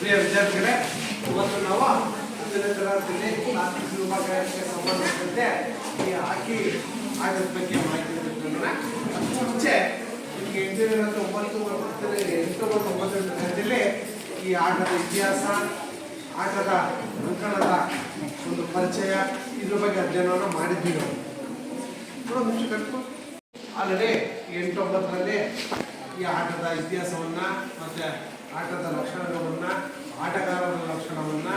ಪ್ರಿಯ ವಿದ್ಯಾರ್ಥಿಗಳೇ, ಇವತ್ತು ನಾವು 10ನೇ ತರಗತಿಯಲ್ಲಿ ತಾಂತ್ರಿಕ ವಿಭಾಗಕ್ಕೆ ಸಂಬಂಧಿಸಿದಂತೆ ಈ ಹಾಕಿ ಆಟದ ಬಗ್ಗೆ ಮಾಹಿತಿ ನೀಡೋಣ. ಅದಕ್ಕೂ ಮುಂಚೆ ನಿಮಗೆ 8-9 ತರಗತಿಯಲ್ಲಿ ಈ ಆಟದ ಇತಿಹಾಸ, ಆಟದ ಅಂಕಣದ ಒಂದು ಪರಿಚಯ, ಇದ್ರ ಬಗ್ಗೆ ಅಧ್ಯಯನವನ್ನು ಮಾಡಿದ್ವಿ. ನಾವು ಮುಂಚೆ ಕಟ್ಕೊ ಆಲ್ರೆಡಿ 8-9ರಲ್ಲಿ ಈ ಆಟದ ಇತಿಹಾಸವನ್ನ ಮತ್ತೆ ಆಟದ ಲಕ್ಷಣಗಳನ್ನ, ಆಟಗಾರರ ಲಕ್ಷಣವನ್ನ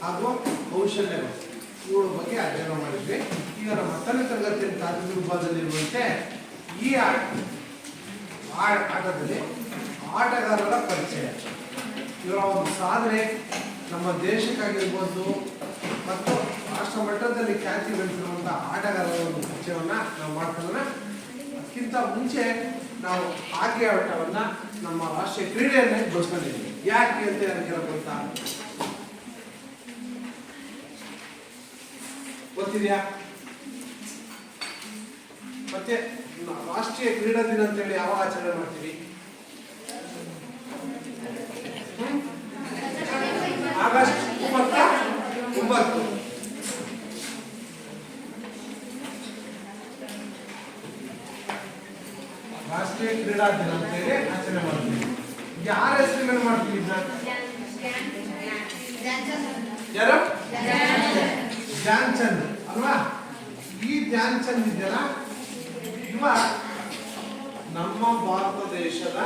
ಹಾಗೂ ಕೌಶಲ್ಯಗಳು ಇವುಗಳ ಬಗ್ಗೆ ಅಧ್ಯಯನ ಮಾಡಿದ್ವಿ. ಈಗ ನಮ್ಮ 10ನೇ ತರಗತಿಯಲ್ಲಿ ತಾಂತ್ರಿಕ ವಿಭಾಗದಲ್ಲಿರುವಂತೆ ಈ ಆಟದಲ್ಲಿ ಆಟಗಾರರ ಪರಿಚಯ, ಇವರ ಒಂದು ಸಾಧನೆ ನಮ್ಮ ದೇಶಕ್ಕಾಗಿರ್ಬೋದು ಮತ್ತು ರಾಷ್ಟ್ರ ಮಟ್ಟದಲ್ಲಿ ಖ್ಯಾತಿ ಗಳಿಸಿರುವಂತಹ ಆಟಗಾರರ ಒಂದು ಪರಿಚಯವನ್ನ ನಾವು ಮಾಡ್ಕೊಳ್ಳೋಣ. ಅದಕ್ಕಿಂತ ಮುಂಚೆ ನಾವು ಹಾಕಿ ಆಟವನ್ನ ನಮ್ಮ ರಾಷ್ಟ್ರೀಯ ಕ್ರೀಡೆಯನ್ನೇ ಬಳಸ್ಕೊಂಡಿದ್ದೀವಿ. ಯಾಕೆ ಅಂತ ನನಗೆ ಗೊತ್ತಾ? ಗೊತ್ತಿದೆಯಾ? ಮತ್ತೆ ರಾಷ್ಟ್ರೀಯ ಕ್ರೀಡಾ ದಿನ ಅಂತೇಳಿ ಯಾವಾಗ ಆಚರಣೆ ಮಾಡ್ತೀವಿ? ಆಗಸ್ಟ್ 29 ರಾಷ್ಟ್ರೀಯ ಕ್ರೀಡಾ ದಿನ ಅಂತೇಳಿ ಆಚರಣೆ ಮಾಡ್ತೀವಿ. ಯಾರ ಹೆಸರು ಮೇಲೆ ಮಾಡ್ತೀವಿ? ಯಾರು? ಧ್ಯಾನ್ ಚಂದ್ ಅಲ್ವಾ? ಈ ಧ್ಯಾನ್ ಚಂದ್ ಇದೆಯಲ್ಲ, ಇವ ನಮ್ಮ ಭಾರತ ದೇಶದ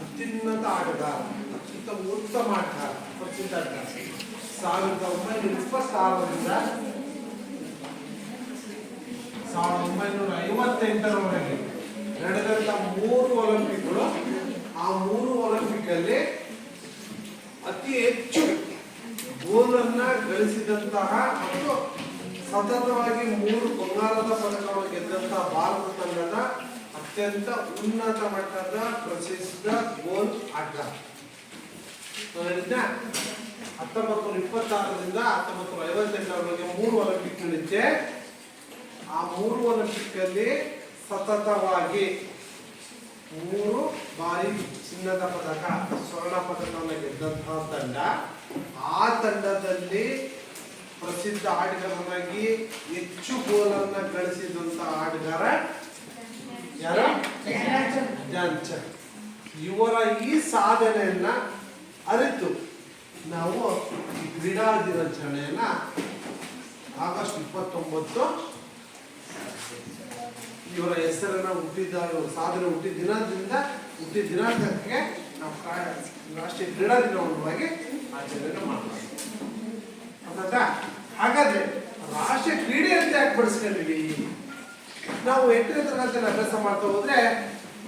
ಅತ್ಯುನ್ನತ ಆಟಗಾರ, ಅತ್ಯುತ್ತ ಉತ್ತಮ ಆಟಗಾರ, ಪ್ರಸಿದ್ಧ ಆಟಗಾರ. 1926ರಿಂದ 1958ರವರೆಗೆ ನಡೆದಂತ 3 ಒಲಿಂಪಿಕ್ಗಳು, ಆ 3 ಒಲಿಂಪಿಕ್ ಅಲ್ಲಿ ಅತಿ ಹೆಚ್ಚು ಗೋಲನ್ನ ಗಳಿಸಿದಂತಹ ಮತ್ತು ಸತತವಾಗಿ 3 ಬಂಗಾರದ ಪದಕವನ್ನು ಗೆದ್ದಂತಹ ಭಾರತ ತಂಡದ ಅತ್ಯಂತ ಉನ್ನತ ಮಟ್ಟದ ಪ್ರಸಿದ್ಧ ಗೋಲ್ ಆಟಗಾರ. 1926ರಿಂದ 1958ರವರೆಗೆ 3 ಒಲಿಂಪಿಕ್ ನಡೆದಿದೆ. ಆ 3 ಒಲಿಂಪಿಕ್ ಅಲ್ಲಿ ಸತತವಾಗಿ 3 ಬಾರಿ ಚಿನ್ನದ ಪದಕ, ಸ್ವರ್ಣ ಪದಕವನ್ನು ಗೆದ್ದಂತಹ ತಂಡ. ಆ ತಂಡದಲ್ಲಿ ಪ್ರಸಿದ್ಧ ಆಟಗಾರನಾಗಿ ಹೆಚ್ಚು ಗೋಲನ್ನ ಗಳಿಸಿದಂತಹ ಆಟಗಾರ ಯಾರು? ಧ್ಯಾನ್ ಚಂದ್. ಇವರ ಈ ಸಾಧನೆಯನ್ನ ಅರಿತು ನಾವು ಈ ಕ್ರೀಡಾ ದಿನಾಚರಣೆಯನ್ನ ಆಗಸ್ಟ್ 29 ಇವರ ಹೆಸರನ್ನ ಹುಟ್ಟಿದ ಸಾಧನೆ ಹುಟ್ಟಿದ ದಿನಾಂಕಕ್ಕೆ ನಾವು ರಾಷ್ಟ್ರೀಯ ಕ್ರೀಡಾ ದಿನವಾಗಿ ಆಚರಣೆ ಮಾಡ್ತೀವಿ. ಹಾಗಾದ್ರೆ ರಾಷ್ಟ್ರೀಯ ಕ್ರೀಡೆ ಅಂತ ಯಾಕೆ ಬಳಸ್ಕೊಂಡಿವಿ? ನಾವು 8ನೇ ತರಗತಿಯಲ್ಲಿ ಅಭ್ಯಾಸ ಮಾಡ್ತಾ ಹೋದ್ರೆ,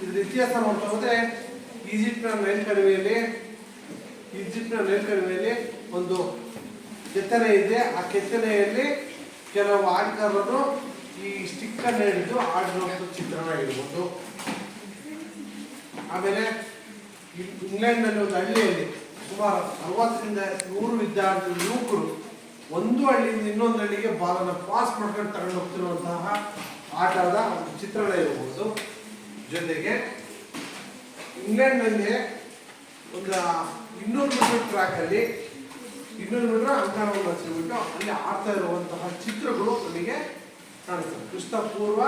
ಇದ್ರ ಇತಿಹಾಸ ಮಾಡ್ತಾ ಹೋದ್ರೆ, ಈಜಿಪ್ಟ್ನ ಮೇಲ್ಕಣಿವೆಯಲ್ಲಿ ಒಂದು ಕೆತ್ತನೆ ಇದೆ. ಆ ಕೆತ್ತನೆಯಲ್ಲಿ ಕೆಲವು ಆಟಗಾರರು ಈ ಸ್ಟಿಕ್ ಅನ್ನು ಹಿಡಿದು ಆಡಿರುವಂತ ಚಿತ್ರಣ ಇರ್ಬೋದು. ಆಮೇಲೆ ಇಂಗ್ಲೆಂಡ್ ನಲ್ಲಿ ಒಂದು ಹಳ್ಳಿಯಲ್ಲಿ ಸುಮಾರು 60ರಿಂದ 100 ಯುವಕರು ಒಂದು ಹಳ್ಳಿಯಿಂದ ಇನ್ನೊಂದು ಹಳ್ಳಿಗೆ ಬಾಲನ್ನು ಪಾಸ್ ಮಾಡ್ಕೊಂಡು ತಗೊಂಡು ಹೋಗ್ತಿರುವಂತಹ ಆಟದ ಒಂದು ಚಿತ್ರಣ ಇರಬಹುದು. ಜೊತೆಗೆ ಇಂಗ್ಲೆಂಡ್ ನಲ್ಲಿ ಒಂದು 200 ಮೀಟರ್ ಟ್ರ್ಯಾಕ್ ಅಲ್ಲಿ 200 ಮೀಟರ್ ಅಂಕಣವನ್ನು ಹಚ್ಚಿಬಿಟ್ಟು ಅಲ್ಲಿ ಆಡ್ತಾ ಇರುವಂತಹ ಚಿತ್ರಗಳು ನಮಗೆ ಕಾಣಿಸ್ತದೆ. ಕ್ರಿಸ್ತಪೂರ್ವ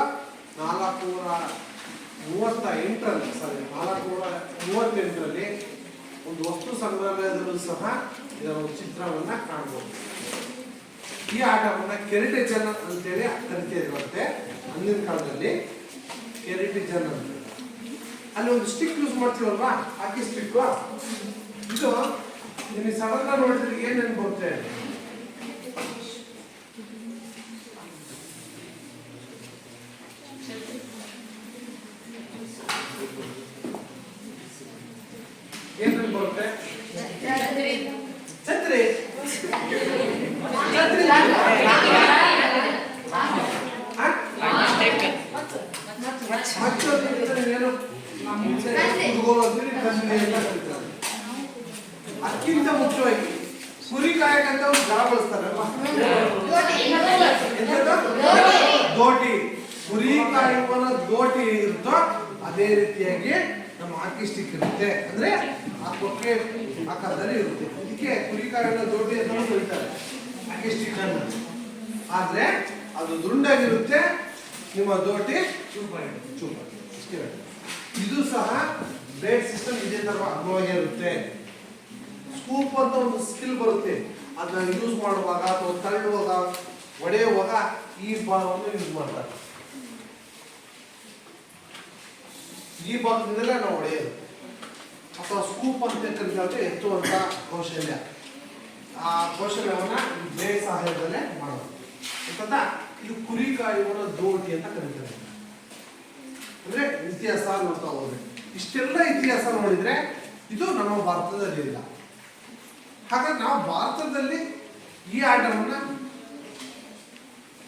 438ರಲ್ಲಿ ಒಂದು ವಸ್ತು ಸಂಗ್ರಹಾಲಯದಲ್ಲೂ ಸಹ ಇದರ ಒಂದು ಚಿತ್ರವನ್ನ ಕಾಣಬಹುದು. ಈ ಆಟವನ್ನ ಕೆರಿಟಿಜನ್ ಅಂತೇಳಿ ಕರಿತಿರುವಂತೆ ಅಂದಿನ ಕಾಲದಲ್ಲಿ. ಕೆರಿಟಿಜನ್ ಅಂತ ಅಲ್ಲಿ ಒಂದು ಸ್ಟಿಕ್ ಯೂಸ್ ಮಾಡ್ತೀವಲ್ವಾ, ಹಾಕಿ ಸ್ಟಿಕ್. ಇದು ನಿಮಗೆ ಸಡನ್ ನೋಡಿದ್ರೆ ಏನೇನು ಬರುತ್ತೆ? ಏನೇನು ಬರುತ್ತೆ? ಛತ್ರಿ. ಅದಕ್ಕಿಂತ ಮುಖ್ಯವಾಗಿ ಕುರಿ ಕಾಯಕಂತ ಒಂದು ದಳ ಬಳಸ್ತಾರಲ್ವಾ, ದೋಟಿ. ಕುರಿ ಕಾಯುವನ ದೋಟಿ ಇರುತ್ತೋ ಅದೇ ರೀತಿಯಾಗಿ ನಮ್ಮ ಹಾಕಿ ಸ್ಟಿಕ್ ಇರುತ್ತೆ, ಅಂದ್ರೆ ಆ ಕೊಕ್ಕೆ ಆಕಾರದಲ್ಲಿ ಇರುತ್ತೆ. ಇದಕ್ಕೆ ಕುರಿಕಾಯಿನ ದೊಡ್ಡ ಅಂತ ಕರೀತಾರೆ ಹಾಕಿ ಸ್ಟಿಕ್ ಅನ್ನು. ಆದ್ರೆ ಅದು ದುಂಡಾಗಿರುತ್ತೆ, ನಿಮ್ಮ ದೋಟಿ ಚೂಪಾಗಿರುತ್ತೆ. ಇದು ಸಹ ಬ್ಲೇಡ್ ಸಿಸ್ಟಮ್ ಇದೇ ತರ ಅಗ್ಗವಾಗಿರುತ್ತೆ. ಸ್ಕೂಪ್ ಅಂತ ಒಂದು ಸ್ಕಿಲ್ ಬರುತ್ತೆ, ಅದನ್ನ ಯೂಸ್ ಮಾಡುವಾಗ ಅಥವಾ ತಳ್ಳುವಾಗ ಒಡೆಯುವಾಗ ಈ ಭಾಗವನ್ನು ಯೂಸ್ ಮಾಡ್ತಾರೆ. ಈ ಭಾಗದಿಂದಲೇ ನಾವು ಹೊಡೆಯೋದು ಅಥವಾ ಸ್ಕೂಪ್ ಅಂತ ಕರೀತಾರೆ, ಎತ್ತುವಂತ ಕೌಶಲ್ಯ. ಆ ಕೌಶಲ್ಯವನ್ನ ಬ್ಲೇಡ್ ಸಹಾಯದಲ್ಲೇ ಮಾಡೋದು. ಇದು ಕುರಿ ಕಾಯುವ ದೋಟಿ ಅಂತ ಕರೀತಾರೆ. ಅಂದ್ರೆ ಇತಿಹಾಸ ನೋಡ್ತಾ ಹೋದ್ರೆ ಇಷ್ಟೆಲ್ಲ ಇತಿಹಾಸ ನೋಡಿದ್ರೆ ಇದು ನಮ್ಮ ಭಾರತದಲ್ಲಿ ಇಲ್ಲ. ಹಾಗಾಗಿ ನಾವು ಭಾರತದಲ್ಲಿ ಈ ಆಟವನ್ನ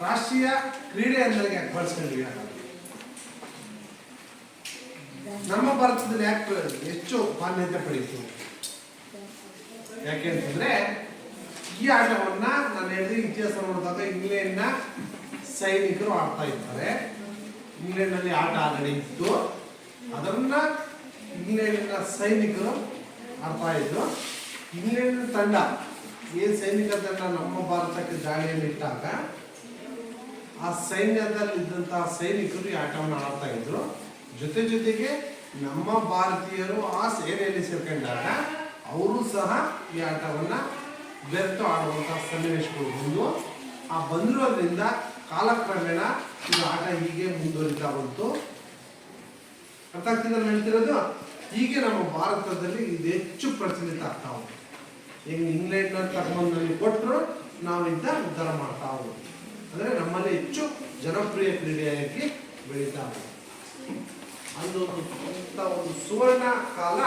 ರಾಷ್ಟ್ರೀಯ ಕ್ರೀಡೆ ಅಂದಾಗೆ ಯಾಕೆ ಬಳಸ್ಕೊಂಡಿದ್ದೀವಿ? ನಮ್ಮ ಭಾರತದಲ್ಲಿ ಯಾಕೆ ಹೆಚ್ಚು ಮಾನ್ಯತೆ ಪಡೀತೀವಿ? ಯಾಕೆಂತಂದ್ರೆ ಈ ಆಟವನ್ನ ನಾನು ಹೇಳಿದ ಇತಿಹಾಸ ನೋಡಿದಾಗ ಇಂಗ್ಲೆಂಡ್ನ ಸೈನಿಕರು ಆಡ್ತಾ ಇದ್ದಾರೆ. ಇಂಗ್ಲೆಂಡ್ ನಲ್ಲಿ ಆಟ ನಡೆಯಿತು, ಅದನ್ನ ಇಂಗ್ಲೆಂಡಿನ ಸೈನಿಕರು ಆಡ್ತಾ ಇದ್ರು. ಇಂಗ್ಲೆಂಡ್ ತಂಡ ಏನ್ ಸೈನಿಕ ತಂಡ ನಮ್ಮ ಭಾರತಕ್ಕೆ ದಾಳಿಯಲ್ಲಿ ಇಟ್ಟಾಗ ಆ ಸೈನ್ಯದಲ್ಲಿ ಇದ್ದಂತಹ ಸೈನಿಕರು ಈ ಆಟವನ್ನು ಆಡ್ತಾ ಇದ್ರು. ಜೊತೆಗೆ ನಮ್ಮ ಭಾರತೀಯರು ಆ ಸೇನೆಯಲ್ಲಿ ಸೇರ್ಕೊಂಡಾಗ ಅವರು ಸಹ ಈ ಆಟವನ್ನ ಬೆರೆತು ಆಡುವಂತಹ ಸನ್ನಿವೇಶಗಳು ಬಂದಿರೋದ್ರಿಂದ ಕಾಲಕ್ರಮೇಣ ಇದು ಆಟ ಹೀಗೆ ಮುಂದುವರಿತಾ ಬಂತು. ಅರ್ಥ ಆಗ್ತಿದ್ರೆ ಹೇಳ್ತಿರೋದು. ಹೀಗೆ ನಮ್ಮ ಭಾರತದಲ್ಲಿ ಇದು ಹೆಚ್ಚು ಪ್ರಚಲಿತ ಆಗ್ತಾ ಹೋಗುತ್ತೆ. ಈಗ ಇಂಗ್ಲೆಂಡ್ನ ತಗೊಂಡು ಕೊಟ್ಟರು ನಾವು ಇಂಥ ಉದ್ಧಾರ ಮಾಡ್ತಾ ಹೋಗ್ಬೋದು. ಅಂದ್ರೆ ನಮ್ಮಲ್ಲಿ ಹೆಚ್ಚು ಜನಪ್ರಿಯ ಕ್ರೀಡೆಯಾಗಿ ಬೆಳೀತಾ ಹೋಗುತ್ತೆ. ಒಂದು ಸುವರ್ಣ ಕಾಲ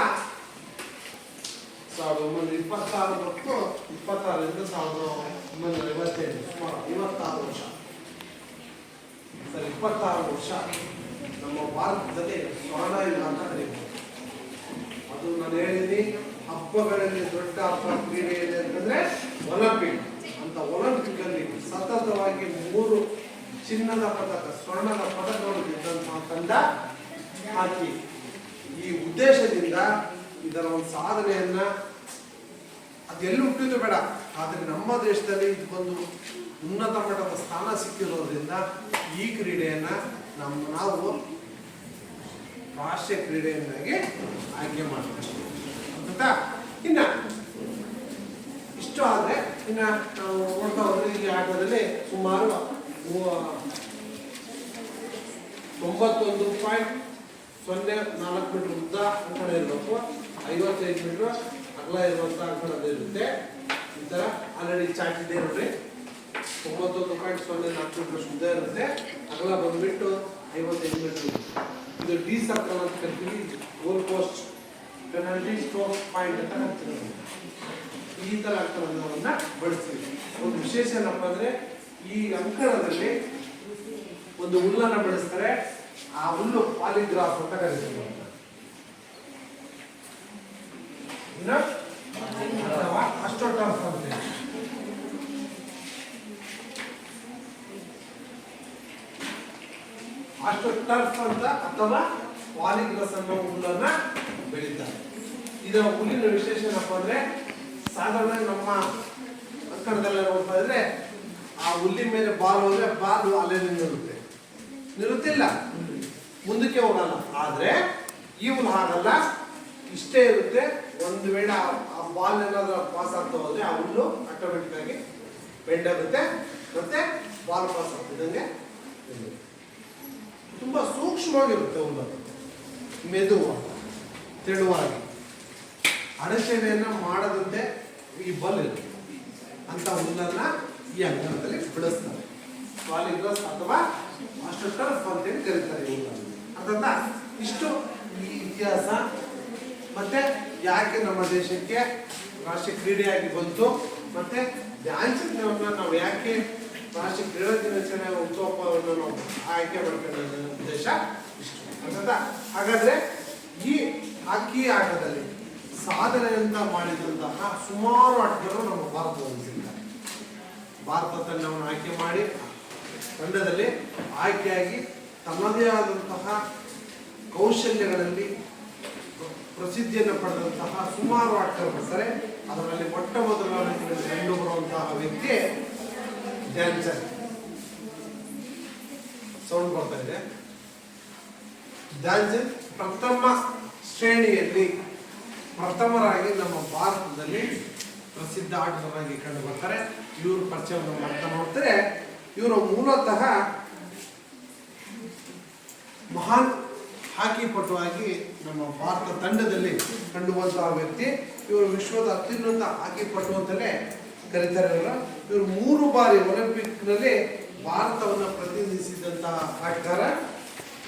1926 ಮತ್ತು 26ರಿಂದ 1957 ಸುಮಾರು 56 ವರ್ಷ. 26 ವರ್ಷ ನಮ್ಮ ಭಾರತದಲ್ಲಿ ಸ್ವರ್ಣ ಇಲ್ಲ ಅಂತ ಕರೀಬೋದು. ಅದು ನಾನು ಹೇಳಿದ್ದೀನಿ, ಹಬ್ಬಗಳಲ್ಲಿ ದೊಡ್ಡ ಹಬ್ಬ ಕ್ರೀಡೆ ಇದೆ ಅಂತಂದ್ರೆ ಒಲಿಂಪಿಕ್ ಅಂತ. ಒಲಿಂಪಿಕ್ ಅಲ್ಲಿ ಸತತವಾಗಿ 3 ಚಿನ್ನದ ಪದಕ, ಸ್ವರ್ಣದ ಪದಕಗಳು ಗೆದ್ದಂತಹ ತಂಡ ಹಾಕಿ. ಈ ಉದ್ದೇಶದಿಂದ ಇದರ ಒಂದು ಸಾಧನೆಯನ್ನ ಅದೆಲ್ಲೂ ಹುಟ್ಟಿದ್ದು ಬೇಡ, ಆದ್ರೆ ನಮ್ಮ ದೇಶದಲ್ಲಿ ಇದಕ್ಕೊಂದು ಉನ್ನತ ಮಟ್ಟದ ಸ್ಥಾನ ಸಿಕ್ಕಿರೋದ್ರಿಂದ ಈ ಕ್ರೀಡೆಯನ್ನ ನಾವು ರಾಷ್ಟ್ರೀಯ ಕ್ರೀಡೆಯನ್ನಾಗಿ ಆಯ್ಕೆ ಮಾಡ್ತೀವಿ. ಇನ್ನ ಇಷ್ಟು ಆದ್ರೆ ಇನ್ನ ನಾವು ನೋಡ್ತಾ ಹೋದ್ರೆ ಈ ಆಟದಲ್ಲಿ ಸುಮಾರು 91.04 ಮೀಟರ್ ಉದ್ದ ಅಂಕಣ ಇರಬೇಕು, 55 ಮೀಟರ್ ಅಗಲ ಇರುವಂತ ಅಂಕಣದ ಇರುತ್ತೆ. ಈ ತರ ಆಲ್ರೆಡಿ ಚಾರ್ಟ್ ಇದೆ ನೋಡ್ರಿ. 91.04 ಮೀಟರ್ ಉದ್ದ ಇರುತ್ತೆ, ಅಗಲ ಬಂದ್ಬಿಟ್ಟು 55 ಮೀಟರ್. ಇದು ಡಿ ಸರ್ಕಲ್ ಅಂತ ಕರಿತೀವಿ, goal post penalty stroke point ಅಂತ ಕರಿತೀವಿ. ಈ ತರ ಅಂಕಣವನ್ನ ಬಳಸ್ತೀವಿ. ಒಂದು ವಿಶೇಷ ಏನಪ್ಪ ಅಂದ್ರೆ ಈ ಅಂಕಣದಲ್ಲಿ ಒಂದು ಹುಲ್ಲನ್ನ ಬಳಸ್ತಾರೆ. ಆ ಹುಲ್ಲು ಪಾಲಿಗ್ರಾಫ್ ಅಂತ ಕರೀತೀವಿ. ಅಥವಾ ಅಸ್ಟ್ರೋಟರ್ಫ್ ಅಂತ. ಅಸ್ಟ್ರೋಟರ್ಫ್ ಅಂತ ಅಥವಾ ಪಾಲಿಗ್ರಾಸ್ ಅನ್ನೋ ಹುಲ್ಲನ್ನ ಬೆಳೀತಾರೆ. ಇದರ ಹುಲ್ಲಿನ ವಿಶೇಷ ಏನಪ್ಪ ಅಂದ್ರೆ ಸಾಧಾರಣ ನಮ್ಮ ಅಂಕಣದಲ್ಲ ನೋಡ್ತಾ ಇದ್ರೆ ಆ ಹುಲ್ಲಿನ ಮೇಲೆ ಬಾಲ್ ಹೋದ್ರೆ ಬಾಲ್ ಅಲ್ಲೇ ನಿಲ್ಲುತ್ತಿಲ್ಲ, ಮುಂದಕ್ಕೆ ಹೋಗಲ್ಲ. ಆದ್ರೆ ಈ ಹುಲ್ಲು ಹಾಗಲ್ಲ, ಇಷ್ಟೇ ಇರುತ್ತೆ. ಒಂದು ವೇಳೆ ಆ ಬಾಲ್ ಏನಾದ್ರೂ ಪಾಸ್ ಆಗ್ತಾ ಹೋದ್ರೆ ಆ ಹುಲ್ಲು ಆಟೋಮೆಟಿಕ್ ಆಗಿ ಬೆಂಡ್ ಆಗುತ್ತೆ, ಮತ್ತೆ ಬಾಲ್ ಪಾಸ್ ಆಗ್ತಿದ್ದಂಗೆ ತುಂಬಾ ಸೂಕ್ಷ್ಮವಾಗಿರುತ್ತೆ ಹುಲ್ಲು, ಮೆದುವಾಗಿ ತೆಳುವಾಗಿ. ಅಡಚಣೆಯನ್ನ ಮಾಡದಂತೆ ಈ ಬಲ್ ಇರುತ್ತೆ ಅಂತ ಹುಲ್ಲನ್ನ ಈ ಅಂಕಣದಲ್ಲಿ ಬೆಳೆಸ್ತಾರೆ. ಪಾಲಿಗ್ರಾಸ್ ಅಥವಾ ಅಸ್ಟ್ರೋಟರ್ಫ್ ಅಂತೇಳಿ ಕರೀತಾರೆ. ಅದಂತ ಇಷ್ಟು ಈ ಇತಿಹಾಸ, ಮತ್ತೆ ಯಾಕೆ ನಮ್ಮ ದೇಶಕ್ಕೆ ರಾಷ್ಟ್ರೀಯ ಕ್ರೀಡೆಯಾಗಿ ಬಂತು, ಮತ್ತೆ ಧ್ಯಾನ್ ಚಂದ್ರವನ್ನ ನಾವು ಯಾಕೆ ರಾಷ್ಟ್ರೀಯ ಕ್ರೀಡಾ ದಿನಾಚರಣೆ ಉತ್ಸವವನ್ನು ನಾವು ಆಯ್ಕೆ ಮಾಡ್ಕೊಂಡ ಉದ್ದೇಶ ಇಷ್ಟು ಅಂತ. ಹಾಗಾದ್ರೆ ಈ ಹಾಕಿ ಆಟದಲ್ಲಿ ಸಾಧನೆಯನ್ನ ಮಾಡಿದಂತಹ ಸುಮಾರು ಆಟಗಾರರು ನಮ್ಮ ಭಾರತದಲ್ಲಿ ಸಿಗ್ತಾರೆ. ಭಾರತ ತಂಡವನ್ನು ಆಯ್ಕೆ ಮಾಡಿ ತಂಡದಲ್ಲಿ ಆಯ್ಕೆಯಾಗಿ ತನ್ನದೇ ಆದಂತಹ ಕೌಶಲ್ಯಗಳಲ್ಲಿ ಪ್ರಸಿದ್ಧಿಯನ್ನು ಪಡೆದಂತಹ ಸುಮಾರು ಆಟಗಾರರು ಬರ್ತಾರೆ. ಅದರಲ್ಲಿ ಮೊಟ್ಟ ಮೊದಲನೇ ಕಂಡು ಬರುವಂತಹ ವ್ಯಕ್ತಿ ಧ್ಯಾನ್ ಚಂದ್. ಸೌಂಡ್ ಬರ್ತಾ ಇದೆ. ಧ್ಯಾನ್ ಚಂದ್ ಪ್ರಥಮ ಶ್ರೇಣಿಯಲ್ಲಿ ಪ್ರಥಮರಾಗಿ ನಮ್ಮ ಭಾರತದಲ್ಲಿ ಪ್ರಸಿದ್ಧ ಆಟಗಾರರಾಗಿ ಕಂಡು ಬರ್ತಾರೆ. ಇವರು ಪರಿಚಯವನ್ನು ಮಾಡ್ತಾ ನೋಡ್ತಾರೆ. ಇವರು ಮೂಲತಃ ಮಹಾನ್ ಹಾಕಿ ಪಟುವಾಗಿ ನಮ್ಮ ಭಾರತ ತಂಡದಲ್ಲಿ ಕಂಡುಬಂತಹ ವ್ಯಕ್ತಿ. ಇವರು ವಿಶ್ವದ ಅತ್ಯುನ್ನತ ಹಾಕಿ ಪಟು ಅಂತಲೇ ಕರೀತಾರೆ. ಇವರು 3 ಬಾರಿ ಒಲಿಂಪಿಕ್ನಲ್ಲಿ ಭಾರತವನ್ನು ಪ್ರತಿನಿಧಿಸಿದಂತಹ ಆಟಗಾರ